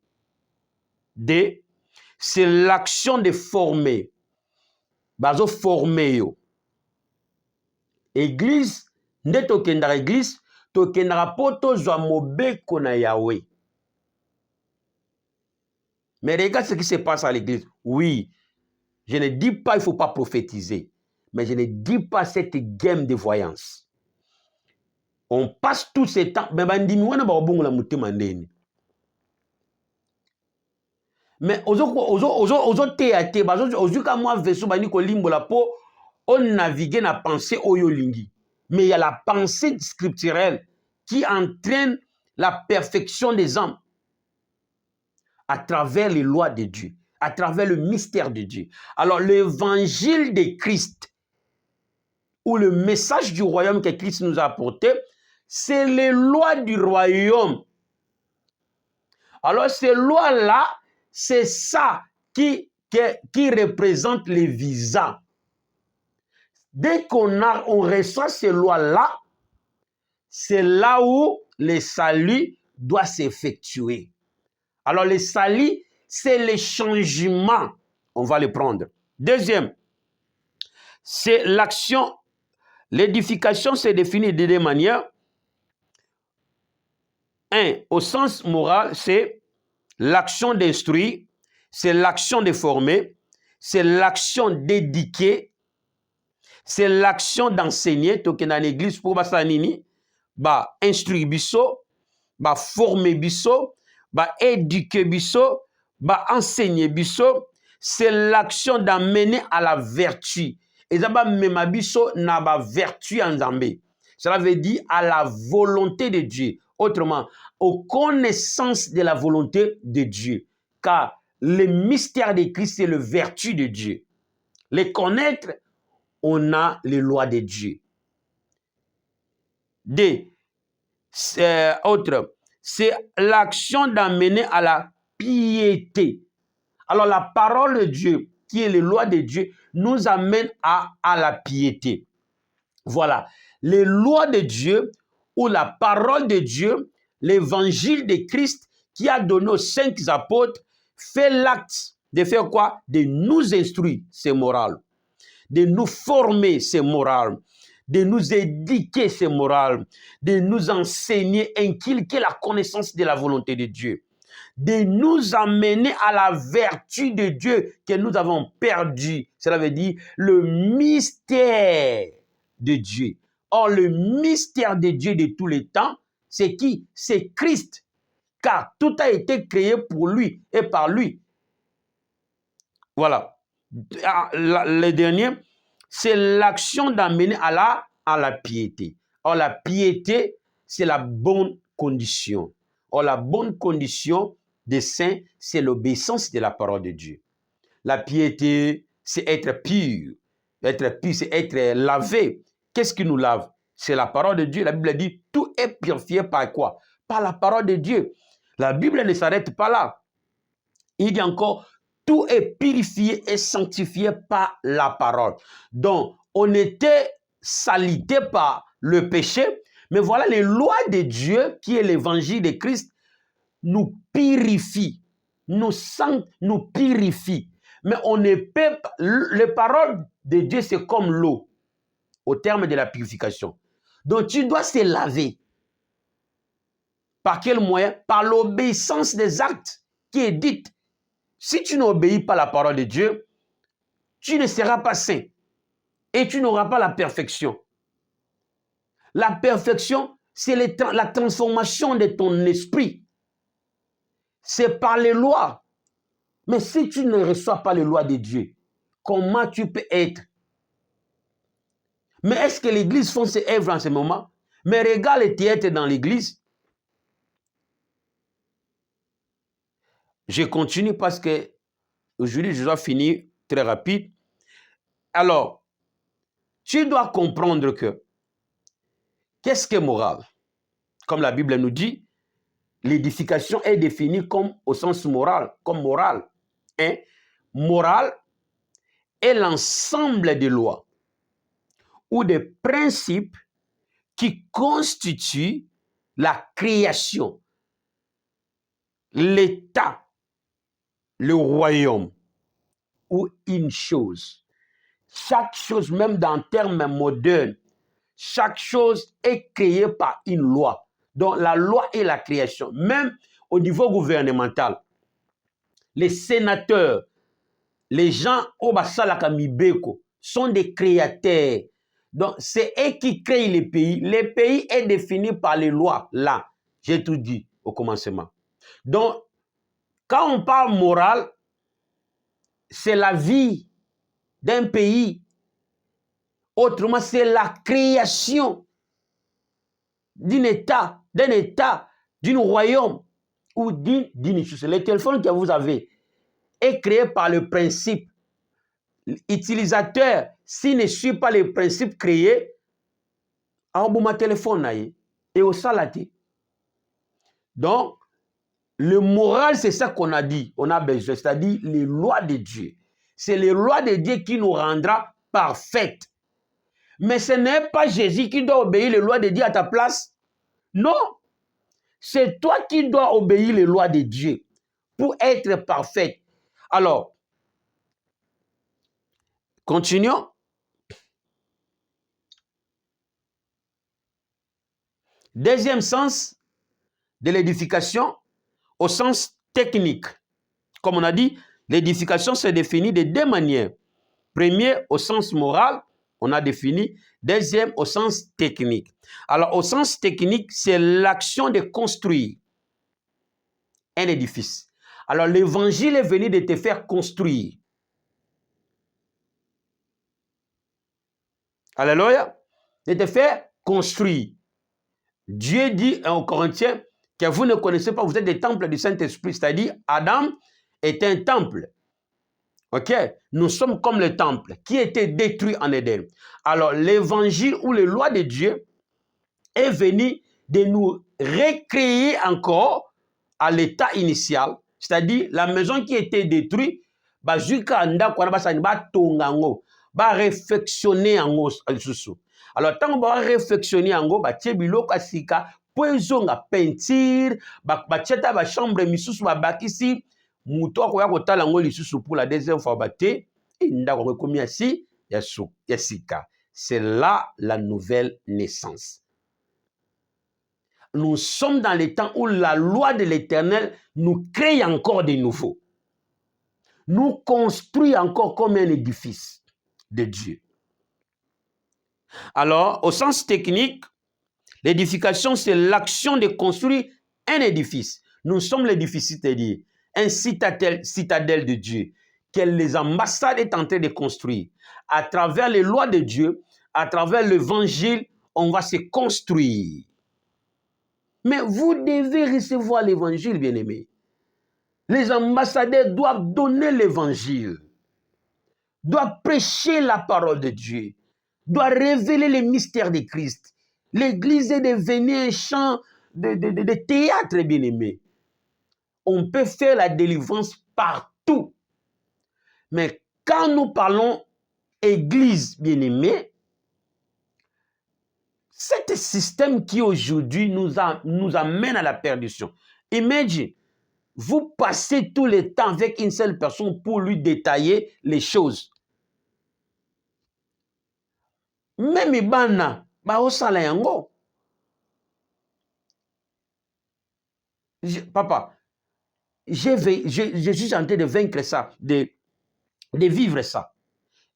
2, c'est l'action de former. Bazo former yo. Église, nde tokendaka église, tokendaka po tozwa mobeko na Yahweh. Mais regarde ce qui se passe à l'église. Oui, je ne dis pas qu'il ne faut pas prophétiser, mais je ne dis pas cette game de voyance. On passe tout ce temps. Mais Mais ozo théâtre, ozuka moi vaisseau bani kolimbola po on naviguer na pensée oyolingi. Mais il y a la pensée scripturelle qui entraîne la perfection des hommes à travers les lois de Dieu, à travers le mystère de Dieu. Alors l'évangile de Christ, ou le message du royaume que Christ nous a apporté, c'est les lois du royaume. Alors ces lois-là, c'est ça qui représente les visas. Dès qu'on reçoit ces lois-là, c'est là où le salut doit s'effectuer. Alors le salut, c'est le changement. On va le prendre. Deuxième, c'est l'action. L'édification se définit de deux manières. Un, au sens moral, c'est l'action d'instruire, c'est l'action de former, c'est l'action d'éduquer, c'est l'action d'enseigner. Donc dans l'église pour basanini, ba instruire biso, ba former biso, ba éduquer biso, ba enseigner biso. C'est l'action d'amener à la vertu. Et ça va même biso na ba vertu en Zambé. Cela veut dire à la volonté de Dieu. Autrement, aux connaissances de la volonté de Dieu. Car le mystère de Christ, c'est le vertu de Dieu. Les connaître, on a les lois de Dieu. Autre, c'est l'action d'amener à la piété. Alors la parole de Dieu, qui est les lois de Dieu, nous amène à la piété. Voilà, les lois de Dieu ou la parole de Dieu, l'évangile de Christ qui a donné aux 5 apôtres, fait l'acte de faire quoi? De nous instruire, c'est moral. De nous former, c'est moral. De nous éduquer, c'est moral. De nous enseigner, inculquer la connaissance de la volonté de Dieu. De nous amener à la vertu de Dieu que nous avons perdue. Cela veut dire le mystère de Dieu. Or, le mystère de Dieu de tous les temps, c'est qui? C'est Christ. Car tout a été créé pour lui et par lui. Voilà. Le dernier, c'est l'action d'amener à la piété. Or, la piété, c'est la bonne condition. Or, la bonne condition des saints, c'est l'obéissance de la parole de Dieu. La piété, c'est être pur. Être pur, c'est être lavé. Qu'est-ce qui nous lave? C'est la parole de Dieu. La Bible dit, tout est purifié par quoi? Par la parole de Dieu. La Bible ne s'arrête pas là. Il dit encore, tout est purifié et sanctifié par la parole. Donc, on était salité par le péché, mais voilà les lois de Dieu, qui est l'évangile de Christ, nous purifie, nous purifie. Mais on ne peut pas, les paroles de Dieu, c'est comme l'eau, au terme de la purification. Donc, tu dois se laver. Par quel moyen? Par l'obéissance des actes qui est dite. Si tu n'obéis pas à la parole de Dieu, tu ne seras pas saint et tu n'auras pas la perfection. La perfection, c'est la transformation de ton esprit. C'est par les lois. Mais si tu ne reçois pas les lois de Dieu, comment tu peux être? Mais est-ce que l'église fait ses œuvres en ce moment? Mais regarde les théâtres dans l'église. Je continue parce que aujourd'hui, je dois finir très rapide. Alors, tu dois comprendre que qu'est-ce que moral? Comme la Bible nous dit, l'édification est définie comme au sens moral, comme moral. Hein? Moral est l'ensemble des lois ou des principes qui constituent la création, l'état, le royaume ou une chose. Chaque chose, même dans le terme moderne, chaque chose est créée par une loi. Donc la loi est la création. Même au niveau gouvernemental, les sénateurs, les gens au Basalaka Mibeko sont des créateurs. Donc c'est eux qui créent les pays. Les pays est défini par les lois. Là, j'ai tout dit au commencement. Donc Quand on parle morale, c'est la vie d'un pays. Autrement, c'est la création d'un État, d'un royaume ou d'une chose. Le téléphone que vous avez est créé par le principe. L'utilisateur, s'il ne suit pas les principes créés, a un téléphone et au salati. Donc, le moral, c'est ça qu'on a dit. On a besoin, c'est-à-dire les lois de Dieu. C'est les lois de Dieu qui nous rendra parfaites. Mais ce n'est pas Jésus qui doit obéir les lois de Dieu à ta place. Non. C'est toi qui dois obéir les lois de Dieu pour être parfaite. Alors, continuons. Deuxième sens de l'édification, au sens technique. Comme on a dit, l'édification se définit de deux manières. Premier, au sens moral, on a défini. Deuxième, au sens technique. Alors, au sens technique, c'est l'action de construire un édifice. Alors, l'évangile est venu de te faire construire. Alléluia. De te faire construire. Dieu dit aux Corinthiens que vous ne connaissez pas, vous êtes des temples du Saint-Esprit, c'est-à-dire Adam est un temple. Ok? Nous sommes comme le temple qui était détruit en Éden. Alors, l'évangile ou les lois de Dieu est venu de nous recréer encore à l'état initial, c'est-à-dire la maison qui était détruite, jusqu'à réfectionner en os. Alors, tant qu'on va réfectionner en go, poezonga peinture, ba chambre misusu bakisi muto akoya kotala ngo lisusu pour la deuxième fois bate inda ko komi asi yasika. C'est là la nouvelle naissance. Nous sommes dans les temps où la loi de l'Éternel nous crée encore de nouveau. Nous construit encore comme un édifice de Dieu. Alors, au sens technique, l'édification, c'est l'action de construire un édifice. Nous sommes l'édifice, c'est-à-dire un citadelle de Dieu, que les ambassades est en train de construire. À travers les lois de Dieu, à travers l'évangile, on va se construire. Mais vous devez recevoir l'évangile, bien-aimés. Les ambassadeurs doivent donner l'évangile, doivent prêcher la parole de Dieu, doivent révéler les mystères de Christ. L'église est devenue un champ de théâtre, bien-aimé. On peut faire la délivrance partout. Mais quand nous parlons église, bien-aimé, c'est un système qui aujourd'hui nous amène à la perdition. Imagine, vous passez tout le temps avec une seule personne pour lui détailler les choses. Même Ibana, osala yango. Papa, je suis en train de vaincre ça, de vivre ça.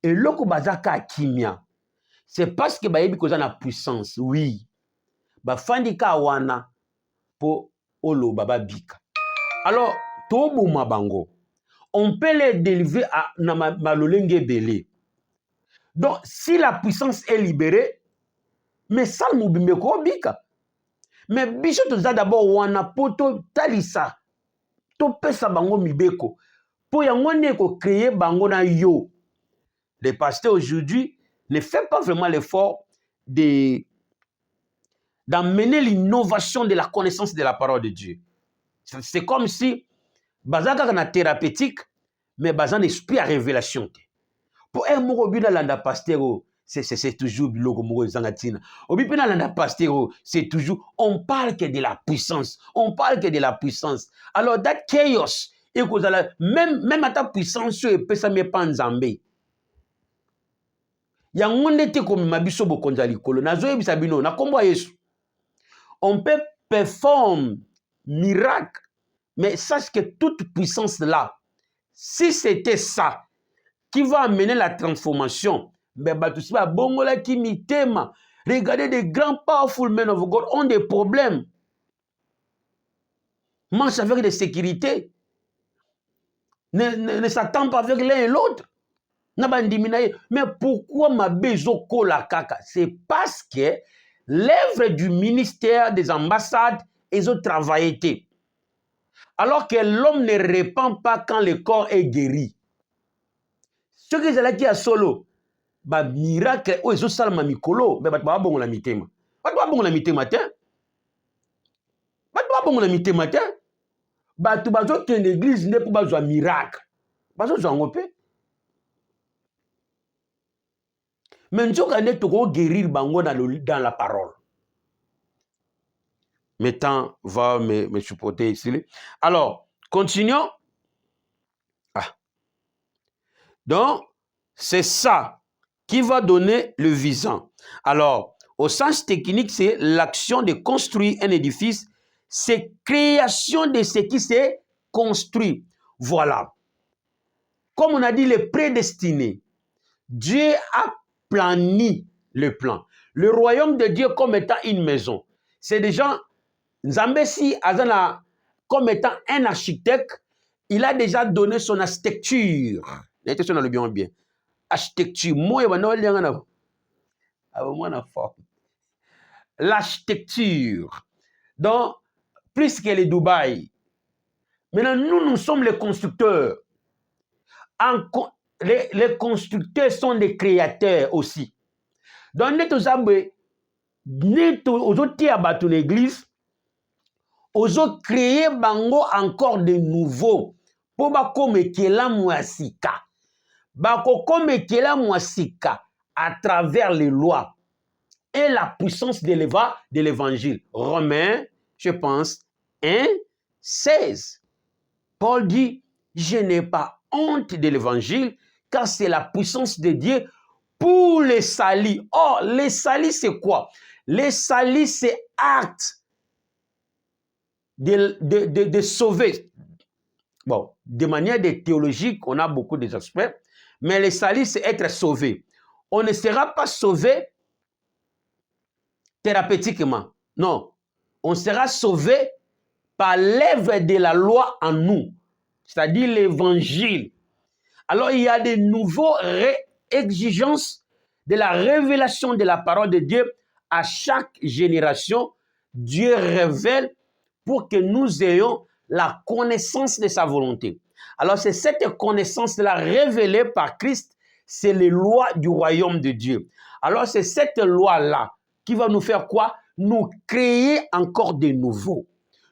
Et loko bazaka kimia, c'est parce que bayebi koza na puissance, oui. Bafandika wana po olo baba bika. Alors, tobo mabango, on peut les délivrer à malolenge belé. Donc, si la puissance est libérée, mais ça moubimeko bika. Mais biso toza d'abord wana poto talisa. To pesa bango mibeko. Po yango neko créer bango na yo. Les pasteurs aujourd'hui ne font pas vraiment l'effort d'amener l'innovation de la connaissance de la parole de Dieu. C'est comme si bazaka na thérapeutique, mais bazan esprit à révélation. Pour un mot bina landa pasteur, c'est toujours biloko moko zangatina. Obipina landa pasteur, c'est toujours on parle que de la puissance, on parle que de la puissance. Alors that chaos et même à ta puissance et pesa me panzambe. Yango ndete comme mabiso bokonza likolo nazo yebisa bino na kombo Yesu. On peut performer miracle, mais sache que toute puissance là, si c'était ça qui va amener la transformation, regardez des grands powerful men of God ont des problèmes. Manche avec des sécurités. ne s'attend pas avec l'un et l'autre. Mais pourquoi ma bezoko la kaka? C'est parce que l'œuvre du ministère des ambassades ils ont travaillé. Alors que l'homme ne répand pas quand le corps est guéri. Ce que c'est qui a solo, ba miracle o ezo salama mikolo, mais ba bongo la mitema. Ba bongo la mitema te. Ba bongo la mitema te. Ba tu ba zo que l'église n'est pas un miracle. Ba zo zango pe. Mais nous allons guérir bango dans la parole. Mes temps va me supporter ici. Alors, continuons. Ah. Donc, c'est ça qui va donner le visant. Alors, au sens technique, c'est l'action de construire un édifice. C'est création de ce qui s'est construit. Voilà. Comme on a dit, les prédestinés. Dieu a plani le plan. Le royaume de Dieu comme étant une maison. C'est des gens, Nzambesi Azana, comme étant un architecte, il a déjà donné son architecture. L'intention le bien bien. Architecture. L'architecture. Donc, plus que les Dubaï. Maintenant, nous sommes les constructeurs. Les constructeurs sont des créateurs aussi. Donc, nous avons l'église, nous avons créé bango encore de nouveau pour comme ekela mwasika. Bako comme ekela mwasika à travers les lois et la puissance de l'évangile. Romains, je pense, 1, 16. Paul dit, je n'ai pas honte de l'évangile, car c'est la puissance de Dieu pour les salis. Oh, les salis, c'est quoi? Les salis, c'est acte de sauver. Bon, de manière théologique, on a beaucoup d'aspects, mais les salis, c'est être sauvé. On ne sera pas sauvé thérapeutiquement. Non, on sera sauvé par l'œuvre de la loi en nous, c'est-à-dire l'évangile. Alors, il y a de nouvelles exigences de la révélation de la parole de Dieu à chaque génération. Dieu révèle pour que nous ayons la connaissance de sa volonté. Alors, c'est cette connaissance-là révélée par Christ, c'est les lois du royaume de Dieu. Alors, c'est cette loi-là qui va nous faire quoi? Nous créer encore de nouveau,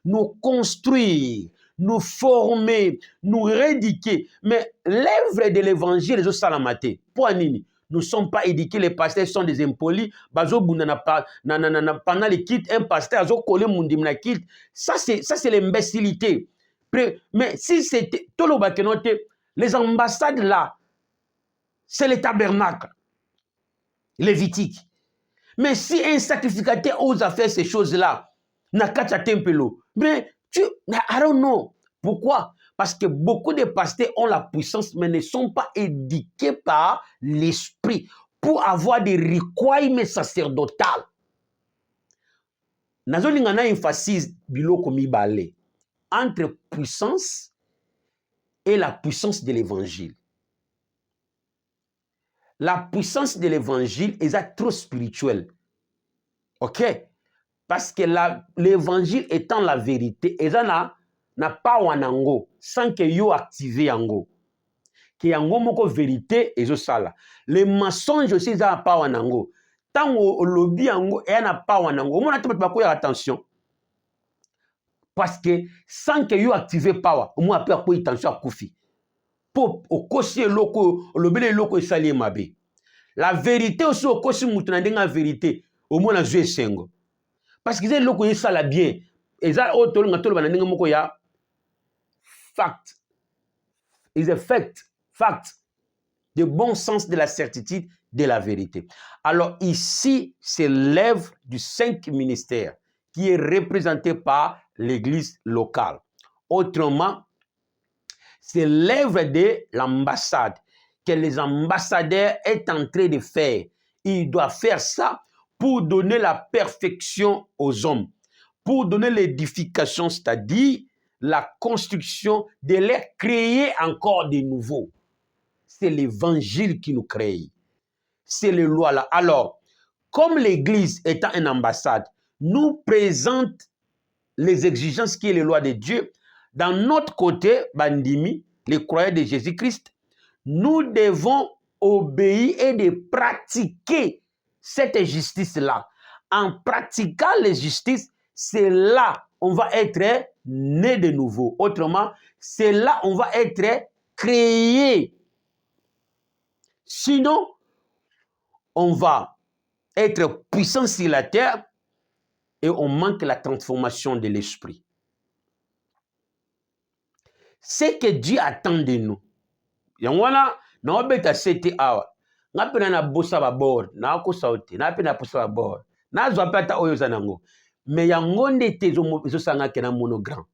nous construire, nous former, nous rééduquer. Mais l'œuvre de l'évangile est au salamate. Pour Anini, nous ne sommes pas éduqués, les pasteurs sont des impolis. Pendant les kits, un pasteur a collé mon dimna kit. Ça, c'est l'imbécilité. Mais si c'était tout le bakenote, les ambassades là, c'est le tabernacle lévitique. Mais si un sacrificateur ose faire ces choses-là, Nakacha Tempelo, mais I don't know. Pourquoi? Parce que beaucoup de pasteurs ont la puissance, mais ne sont pas éduqués par l'esprit pour avoir des requirements sacerdotales. Nazolingana emphasis biloko mibale entre puissance et la puissance de l'évangile. La puissance de l'évangile est trop spirituelle. OK? Parce que l'évangile étant la vérité, et ça n'a pas wanango sans que yo active yango. Que yango moko vérité et ça là. Les mensonges aussi ça n'a pas wanango. Tant au lobby yango et n'a pas wanango. Mon attention attention. Parce que sans que yo active power, moi après quoi attention à Koufi. Pour au kosi loko lobby loko sali mabe. La vérité aussi au kosi mutuna ndenga vérité au moins na jouer sengo. Parce que c'est loko ça la bien. Et ça au tolo ngatolo banandinga moko ya fact. Is a fact. Fact. De bon sens de la certitude de la vérité. Alors ici, c'est l'œuvre du 5 ministère qui est représenté par l'église locale. Autrement, c'est l'œuvre de l'ambassade que les ambassadeurs est en train de faire. Ils doivent faire ça pour donner la perfection aux hommes, pour donner l'édification, c'est-à-dire la construction, de les créer encore de nouveau. C'est l'évangile qui nous crée. C'est les lois là. Alors, comme l'Église étant une ambassade, nous présente les exigences qui est les lois de Dieu. Dans notre côté, Bandimi, les croyants de Jésus-Christ, nous devons obéir et de pratiquer cette justice-là. En pratiquant la justice, c'est là on va être né de nouveau. Autrement, c'est là on va être créé. Sinon, on va être puissant sur la terre et on manque la transformation de l'esprit. Ce que Dieu attend de nous. Yangwana, na obeta sete awa. Nga pena na bosa ba bord, na ko sauti, na pena bosa ba bord. Na zo apata oyo zanango. Mais yango ndete zo sanga kena monogram.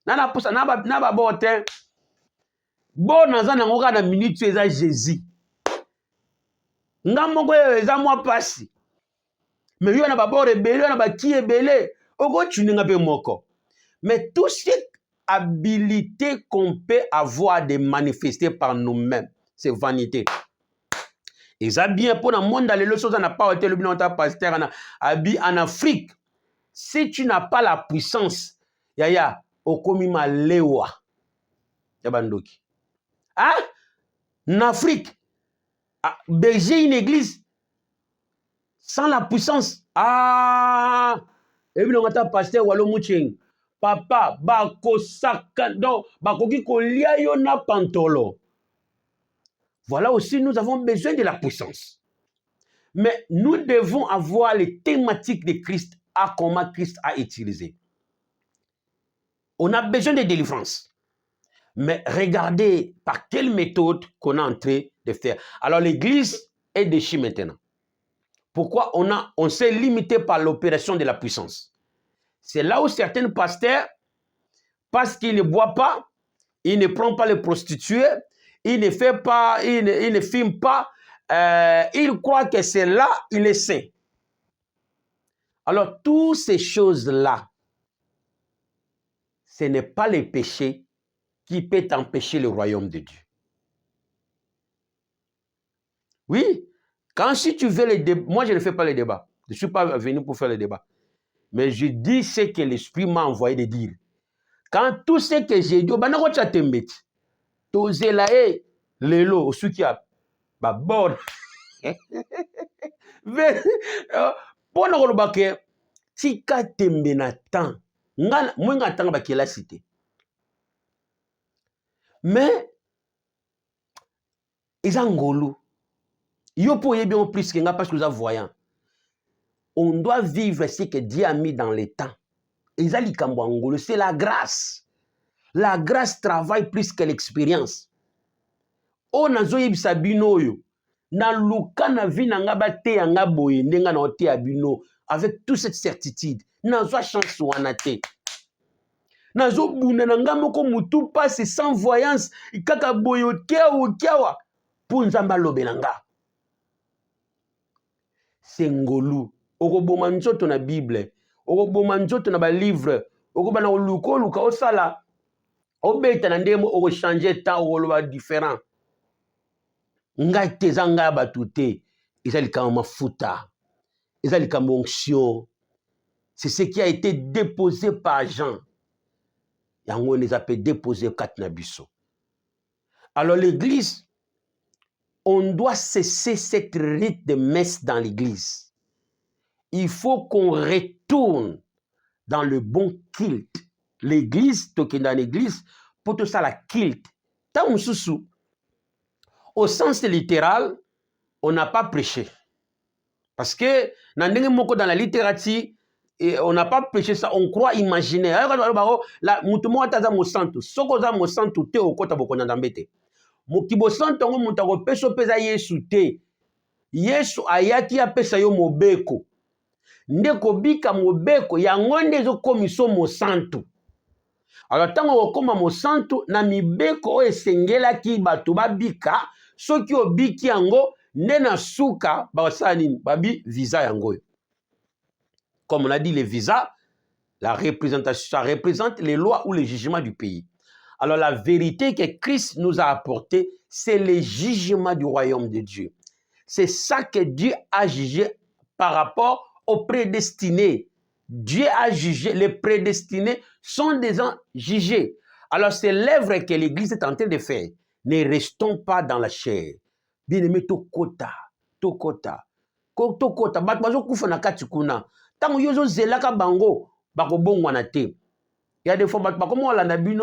Na na posa na ba bord te. Bon na zanango ka na minute eza Jésus. Nga moko eza mwa pasi. Mais yo na ba bord ebele, na ba ki ebele. Oko tuninga pe moko. Mais tout ce habilité qu'on peut avoir de manifester par nous-mêmes, c'est vanité. Et ça bien pour le monde dans les choses on n'a pas été le bien pasteur en Afrique. Si tu n'as pas la puissance, yaya okomima lewa yabandoki. Hein? En Afrique, berger une église sans la puissance. Ah, et puis on a pasteur walo mucheng. Papa, bako sakado, bakoki kolia yo na pantolo. Voilà aussi, nous avons besoin de la puissance. Mais nous devons avoir les thématiques de Christ à comment Christ a utilisé. On a besoin de délivrance. Mais regardez par quelle méthode qu'on est en train de faire. Alors l'église est déchue maintenant. Pourquoi on s'est limité par l'opération de la puissance? C'est là où certains pasteurs, parce qu'ils ne boivent pas, ils ne prennent pas les prostituées, ils ne font pas, ils ne filment pas, ils croient que c'est là, il est saint. Alors, toutes ces choses-là, ce n'est pas les péchés qui peuvent empêcher le royaume de Dieu. Oui, quand si tu veux les débats, moi je ne fais pas les débats, je ne suis pas venu pour faire les débats, mais je dis ce que l'Esprit m'a envoyé de dire. Quand tout ce que j'ai dit, tozelae lelo ceux qui a ba bord pona ko lobake tika tembe na temps ngana mwenga tanga ba kela cité mais ezangolo yo po yebi en plus que nga parce que vous êtes voyant on doit vivre ce que Dieu a mis dans les temps ezali kambo ngolo c'est la grâce. La grâce travaille plus que l'expérience. On a zoye bisabino yo. Na luka na vi na nga ba te ya nga boye ndenga na ote abino avec toute cette certitude. Na zo chance wana te. Na zo buna na nga moko mutu passe sans voyance kaka boye okiawa pour nzamba lobe na nga. C'est ngolu. Okoboma nzoto na Bible. Okoboma nzoto na ba livre. Okoba na luka osala. Obeta na ndemo oko changer temps oloba différent. Ngai te zanga batute. Ezali kama mafuta. Ezali kama onction. C'est ce qui a été déposé par Jean. Yango les appelle déposé kat na biso. Alors l'église, on doit cesser cette rite de messe dans l'église. Il faut qu'on retourne dans le bon culte. L'église, token dans l'église, pour tout ça la culte. Au sens littéral, on n'a pas prêché. Parce que dans la littérature, on n'a pas prêché ça, on croit imaginer. La mutumo ataza mo santo, soko za mo santo te okota bokona ndambete. Mokibo santo ngo mutako peso peza Yesu te. Yesu ayaki apesa yo mobeko. Ndeko bika mobeko yango ndezo komiso mo santo. Alors tango okoma mo santo na mibeko o esengela ki bato babika soki obiki yango nde na suka basala nini babi visa yango. Comme on a dit les visas La représentation, ça représente les lois ou les jugements du pays. Alors la vérité que Christ nous a apportée, c'est les jugements du royaume de Dieu. C'est ça que Dieu a jugé par rapport aux prédestinés. Dieu a jugé, les prédestinés sont des gens jugés. Alors c'est l'œuvre que l'Église est en train de faire. Ne restons pas dans la chair. Bien-aimé, tokota. Bato bazokufa na kati kuna. Tango yozo zelaka bango, bakobongwana te. Il y a des fois, comme on l'a dit,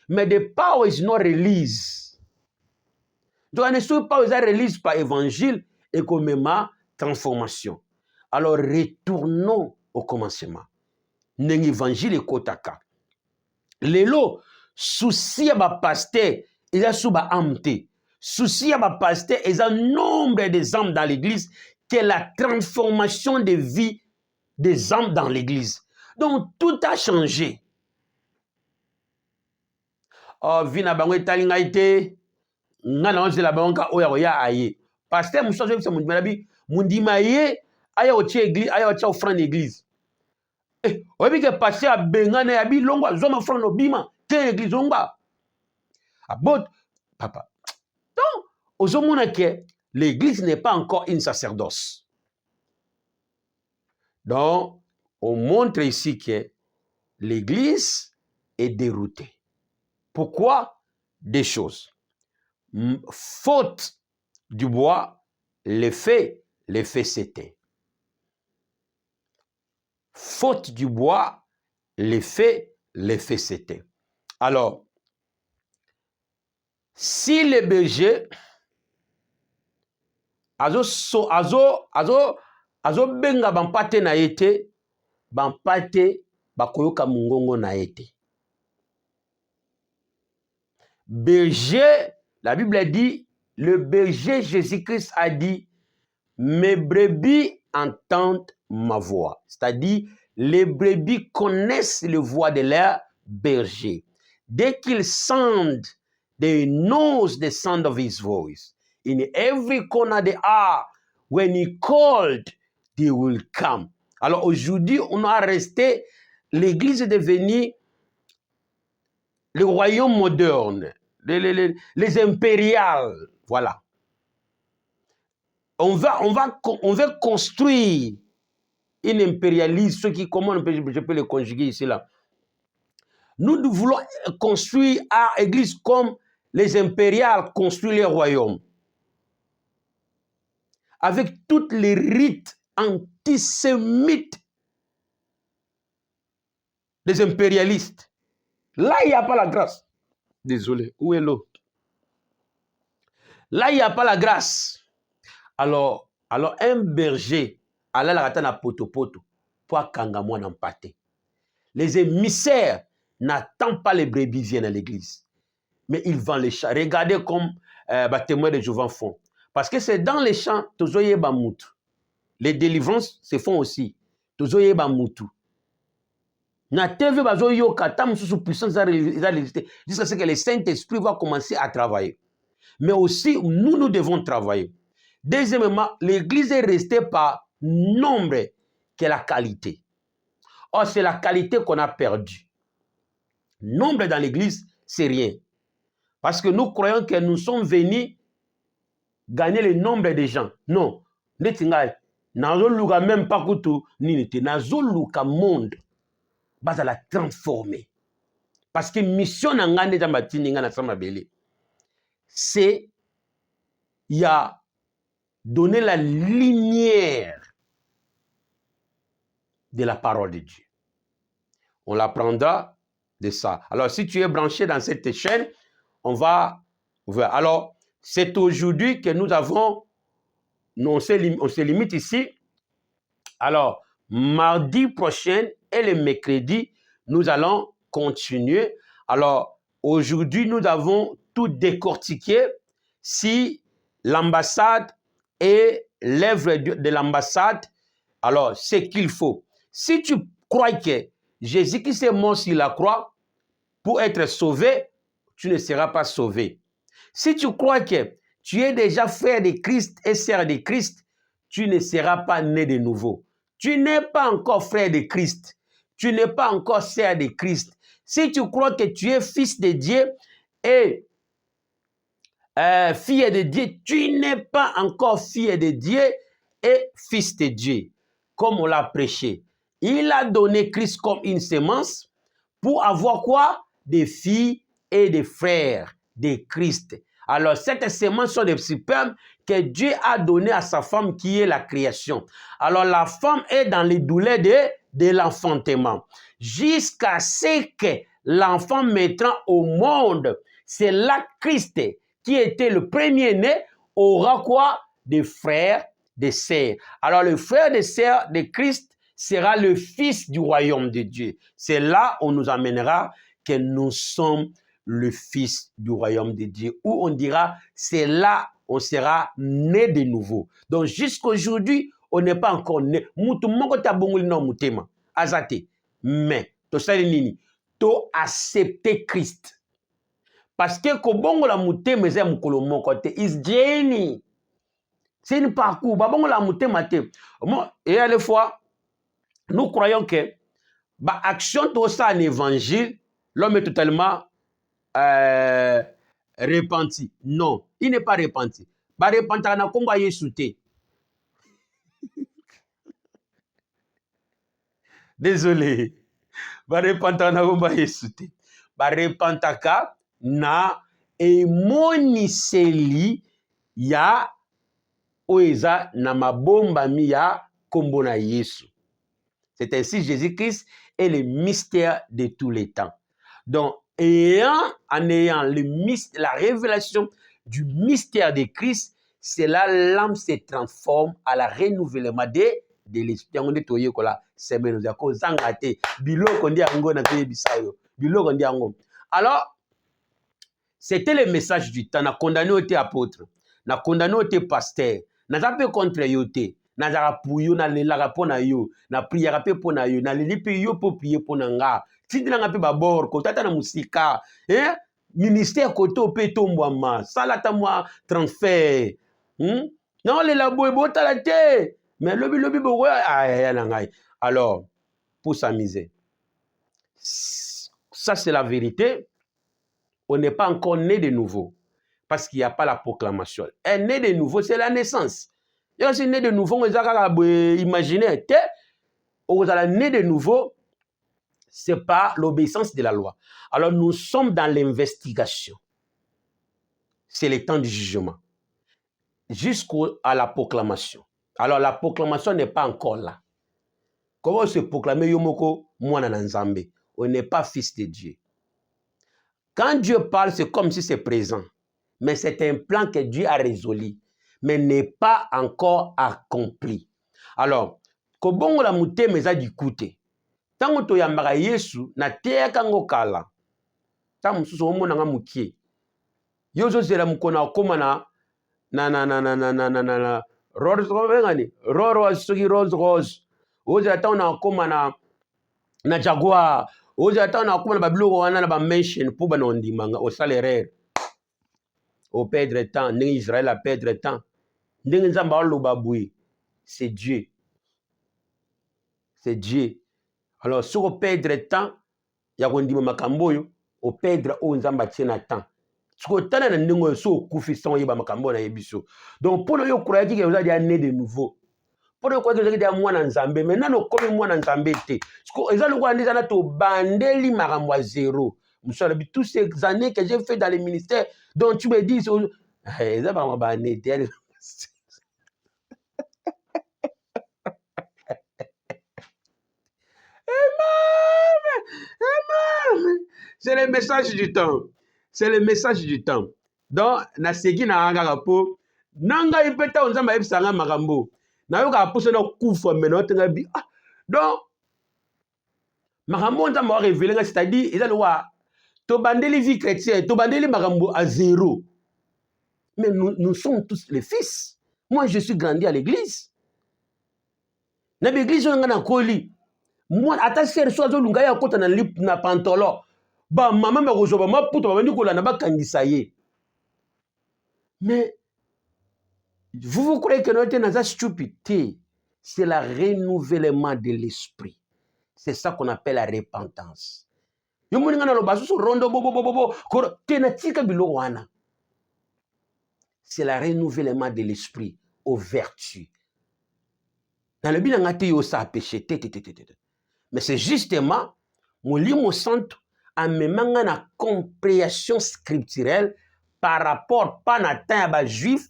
mais the power is not released. Donc, the power is released par évangile et comme ma transformation. Alors, retournons au commencement. N'eng évangile et kotaka. Lelo, souci à ma pasteur, il y a sous ma amte. Souci à ma pasteur, il y a un nombre des âmes dans l'église, que la transformation de vie des âmes dans l'église. Donc, tout a changé. Oh, vina bango etalinga ite. Ngana onse la bango oya oya aye. Pasteur musozo se mundima ye aya otie église, aya otie offrande église. Eh, oyebi ke pasteur abengana ya bi longwa zoma offrande obima, te église longwa. Abot papa. Donc, ozomona que l'église n'est pas encore une sacerdoce. Donc, on montre ici que l'église est déroutée. Pourquoi? Des choses. Faute du bois, l'effet s'éteint. Faute du bois, l'effet s'éteint. Alors, si le berger azo benga bampate na yete, bampate bakoyoka mungongo na yete. Berger, la Bible dit, le berger Jésus-Christ a dit, mes brebis entendent ma voix. C'est-à-dire, les brebis connaissent la voix de leur berger. Dès qu'ils sentent, they know the sound of his voice. In every corner they are, when he called, they will come. Alors aujourd'hui, on a resté, l'église est devenue le royaume moderne, les impériales, voilà. On veut construire une impérialisme, ce qui, comment je peux le conjuguer ici là. Nous voulons construire à l'église comme les impériales construisent les royaumes. Avec toutes les rites antisémites des impérialistes. Là, il n'y a pas la grâce. Désolé, où est l'eau? Là, il n'y a pas la grâce. Alors un berger, ala la rata na poto pour kangamwa n'empate. Les émissaires n'attendent pas les brebis viennent à l'église, mais ils vendent les champs. Regardez comme témoins de Jéhovah font. Parce que c'est dans les champs, tozoye bamutu. Les délivrances se font aussi. Tozoye bamutu. Na TV bazoyo katam sous puissance jusqu'à ce que le Saint-Esprit va commencer à travailler. Mais aussi, nous devons travailler. Deuxièmement, l'église est restée par nombre que la qualité. Or, c'est la qualité qu'on a perdue. Nombre dans l'église, c'est rien. Parce que nous croyons que nous sommes venus gagner le nombre de gens. Non. Nazoluka même pas kutu ninite. Nazoluka monde. Basa la transformer. Parce que mission n'angane jambatini ngana samabeli. C'est il y a donner la lumière de la parole de Dieu. On l'apprendra de ça. Alors, si tu es branché dans cette chaîne, on va voir. Alors, c'est aujourd'hui que nous avons, on se limite ici. Alors, mardi prochain et le mercredi, nous allons continuer. Alors, aujourd'hui, nous avons tout décortiqué si l'ambassade et l'œuvre de l'ambassade, alors, c'est qu'il faut. Si tu crois que Jésus qui s'est mort sur la croix pour être sauvé, tu ne seras pas sauvé. Si tu crois que tu es déjà frère de Christ et sœur de Christ, tu ne seras pas né de nouveau. tu n'es pas encore frère de Christ. Tu n'es pas encore sœur de Christ. Si tu crois que tu es fils de Dieu et fille de Dieu, tu n'es pas encore fille de Dieu et fils de Dieu, comme on l'a prêché. Il a donné Christ comme une semence pour avoir quoi? Des filles et des frères de Christ. Alors, cette semence sont des spermes que Dieu a donné à sa femme qui est la création. Alors, la femme est dans les douleurs de l'enfantement. Jusqu'à ce que l'enfant mettra au monde, c'est là Christ qui était le premier-né, aura quoi? Des frères, des sœurs. Alors, le frère des sœurs de Christ sera le fils du royaume de Dieu. C'est là où on nous amènera que nous sommes le fils du royaume de Dieu. Où on dira, c'est là on sera né de nouveau. Donc, jusqu'à aujourd'hui, on n'est pas encore né. Mais, to accepter Christ. Parce que kobongo la mutema eza mukolo moko te is journey. C'est une parcours. Babongo la mutema te. Et à la fois, nous croyons que bah action tout ça en évangile, l'homme est totalement repenti. Non, il n'est pas repenti. Bah repenti na komba Yesu te. Désolé. Bah repenti na komba Yesu te. Bah repentaka na emoniseli ya oeza na mabombami ya kombo na Yesu. C'est ainsi Jésus-Christ est le mystère de tous les temps. Donc, en ayant la révélation du mystère de Christ, c'est là l'âme se transforme à la renouvellement de l'esprit. Alors, c'était le message du temps. Na condamné au apôtre, na condamné au pasteur, na zappé contre yote, na zara pour yo, na lelaka po na yo, na priera pe po na yo, na leli pe yo po prier po na nga. Tindina nga pe babor, kotata na musika, ministère koto pe tombwama, salata moi transfert. Non, les labos botala te, mais lobi bo alors, pour s'amuser. Ça c'est la vérité. On n'est pas encore né de nouveau. Parce qu'il n'y a pas la proclamation. Un né de nouveau, c'est la naissance. Et aussi né de nouveau, on imaginer. On a né de nouveau, ce n'est pas l'obéissance de la loi. Alors nous sommes dans l'investigation. C'est le temps du jugement. Jusqu'à la proclamation. Alors la proclamation n'est pas encore là. Comment se proclamer Yomoko, Mwana Nzambe? On n'est pas fils de Dieu. Quand Dieu parle, c'est comme si c'est présent. Mais c'est un plan que Dieu a résolu, mais n'est pas encore accompli. Alors, kobongo la mute meza dikute. Tango to yambaka Yesu na teka ngokala. Tango mususu omona nga mukie. Yozo zela mukona okoma na Rolls Royce. Ozo tango na okoma na Jaguar. Ozo tango na okoma na babiloko wana na ba mansion pour bana ondimanga au salaire. Au perdre temps, Israël a perdre temps. C'est Dieu. C'est Dieu. Alors, si on perdre temps, il y a un makamboyo, au perdre au nzamba tiena temps. Si on tana na ndingo so kufi son yeba makambo na yebiso. Donc pour nous croire qu'il y a des années de nouveau. Pour nous croire qu'il y a des mois na nzambe, maintenant nous comme mois na nzambe te. Parce que ezalo kwa ndisa na to bandeli makambo à zéro. Monsieur, toutes ces années que j'ai fait dans les ministères, dont tu me dis, ça va m'abanner. C'est le message du temps. C'est le message du temps. Donc, na segi na anga po, nanga ipeta onzamba ebisanga makambo. Na yoka apuso na kufa mena otenga bi. Donc, makambo onzamba wa révéler, c'est-à-dire, ils ont to bandeli vie chrétienne, to bandeli makambo à zéro. Mais nous sommes tous les fils. Moi, je suis grandi à l'église. Na l'église on a koli. Moi, attaché so zo lunga ya kota na lip na pantolo. Ba maman ba kozoba ma puto ba ndiko la na ba kangisa ye. Mais vous croyez que nous sommes stupidité? c'est le renouvellement de l'esprit. C'est ça qu'on appelle la repentance. C'est le renouvellement de l'esprit aux vertus. Dans le Bible, on a péché. Mais c'est justement, mon livre centre en même la compréhension scripturelle par rapport, pas à la juif,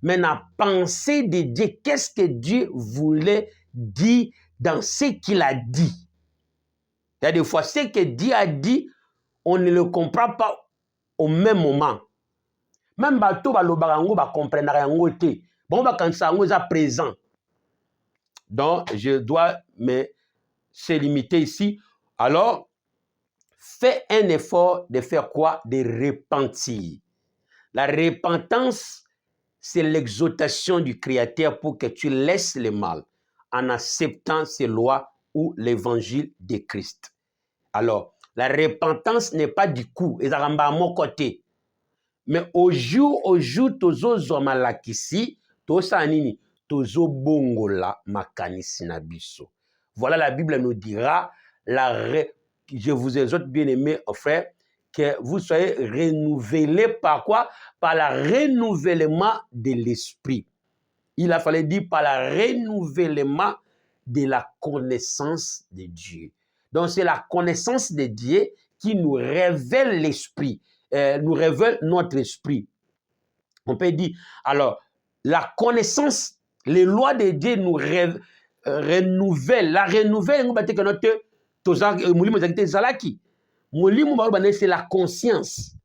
mais la pensée de Dieu. Qu'est-ce que Dieu voulait dire dans ce qu'il a dit? Il y a des fois, ce que Dieu a dit, on ne le comprend pas au même moment. Même bateau balobarango ba comprendre yango te. Bon ba kansa yango est présent. Donc je dois me se limiter ici. Alors fais un effort de faire quoi? De repentir. La repentance, c'est l'exaltation du Créateur pour que tu laisses le mal en acceptant ses lois ou l'évangile de Christ. Alors, la repentance n'est pas du coup, et ça à mon côté. Mais au jour, tozo zomalakisi, tosa nini, tozo bongola makanisi na biso. Voilà, la Bible nous dira, je vous exhorte bien aimés, frères, que vous soyez renouvelés par quoi? Par le renouvellement de l'esprit. Il a fallu dire par le renouvellement de la connaissance de Dieu. Donc c'est la connaissance de Dieu qui nous révèle l'esprit, nous révèle notre esprit. On peut dire, alors, la connaissance, les lois de Dieu nous renouvellent. La renouvelle, c'est la conscience.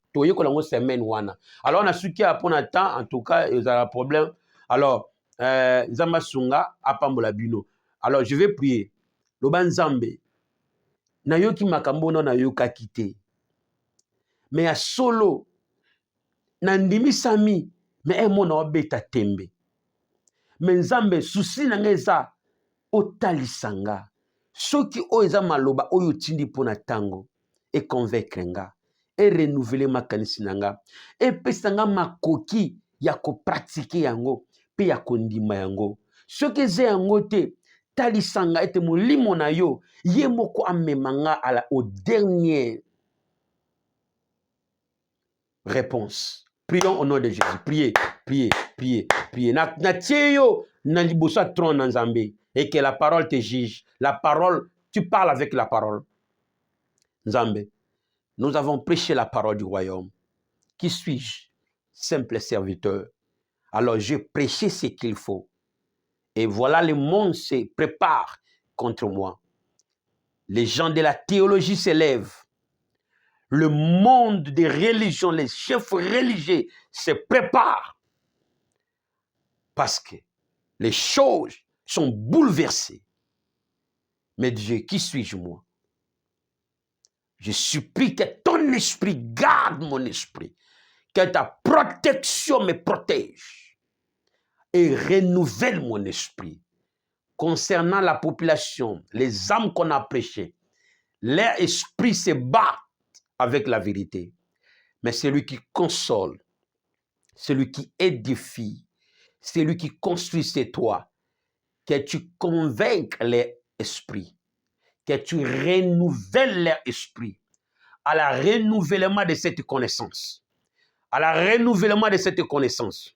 Alors, on a su qu'il y a un temps, en tout cas, il y a un problème. Alors, Zamasunga, Apambola Bino. Alors, je vais prier. Loban Zambe, Nayoki Makambono, Nayoka Kite. Mais à solo, Nandimi Sami, mais un mot beta tembe. Mais Nzambe, souci nangeza, otalisanga. Soki oeza maloba, oyo tindi pona tango, et convaincre nga, et renouveler ma kanisinanga, et pesanga makoki, yako pratiquer yango, pe yako ndima yango. Soki ze yango te, talisanga ete molimo na yo, ye moko amemanga au dernier réponse. Prions au nom de Jésus. Priez, priez, priez, priez. Na tieyo na libosa tron na Nzambe et que la parole te juge. La parole, tu parles avec la parole. Nzambe, nous avons prêché la parole du royaume. Qui suis-je? Simple serviteur. Alors j'ai prêché ce qu'il faut. Et voilà, le monde se prépare contre moi. Les gens de la théologie s'élèvent. Le monde des religions, les chefs religieux se préparent parce que les choses sont bouleversées. Mais Dieu, qui suis-je moi? Je supplie que ton esprit garde mon esprit, que ta protection me protège et renouvelle mon esprit. Concernant la population, les âmes qu'on a prêchées, leur esprit se bat avec la vérité. Mais celui qui console, celui qui édifie, celui qui construit, c'est toi. Que tu convainques l'esprit, que tu renouvelles leur esprit à la renouvellement de cette connaissance, à la renouvellement de cette connaissance,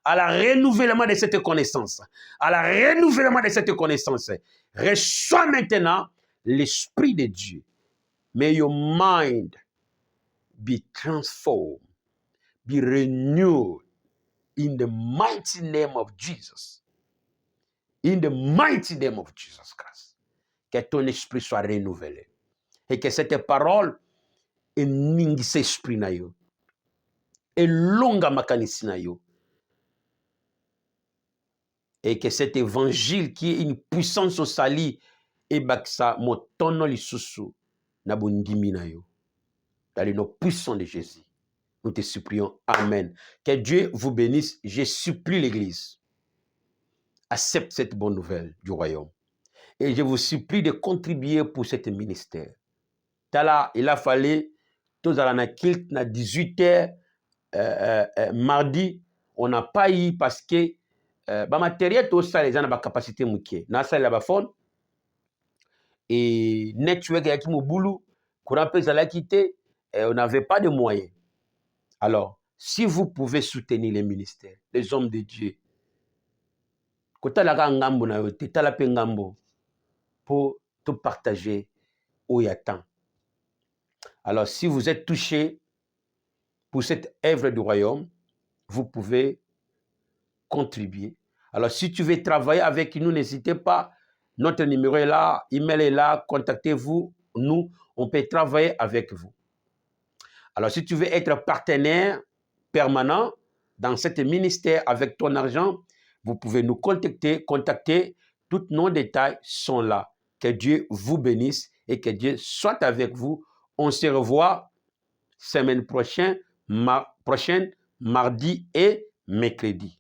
à la renouvellement de cette connaissance, à la renouvellement de cette connaissance. Reçois maintenant l'esprit de Dieu. May your mind be transformed, be renewed in the mighty name of Jesus. In the mighty name of Jesus Christ. Que ton esprit soit renouvelé. Et que cette parole est ningise esprit na yo. Et longa makanisi na yo. Et que cet évangile qui est une puissance au sali et baksa motono lisusu na bondimi na yo. Dans le nom puissant de Jésus. Nous te supplions. Amen. Que Dieu vous bénisse. Je supplie l'Église. Accepte cette bonne nouvelle du royaume. Et je vous supplie de contribuer pour cet ministère. Tala, il a fallu, tous à la kilt, na 18h, mardi, on n'a pas eu parce que matériel tout ça les gens na capacité mukie na ça la phone et network ya ki mobulu courant pe la quitté on n'avait pas de moyens. Alors si vous pouvez soutenir les ministères, les hommes de Dieu, kota la ngambo na yo te tala pe ngambo pour tout partager où il y a temps. Alors si vous êtes touché pour cette œuvre du royaume, vous pouvez contribuer. Alors si tu veux travailler avec nous, n'hésitez pas. Notre numéro est là, email est là, contactez-vous. Nous, on peut travailler avec vous. Alors si tu veux être partenaire permanent dans ce ministère avec ton argent, vous pouvez nous contacter. Tous nos détails sont là. Que Dieu vous bénisse et que Dieu soit avec vous. On se revoit semaine prochaine, mardi et mercredi.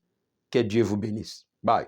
Que Dieu vous bénisse. Bye.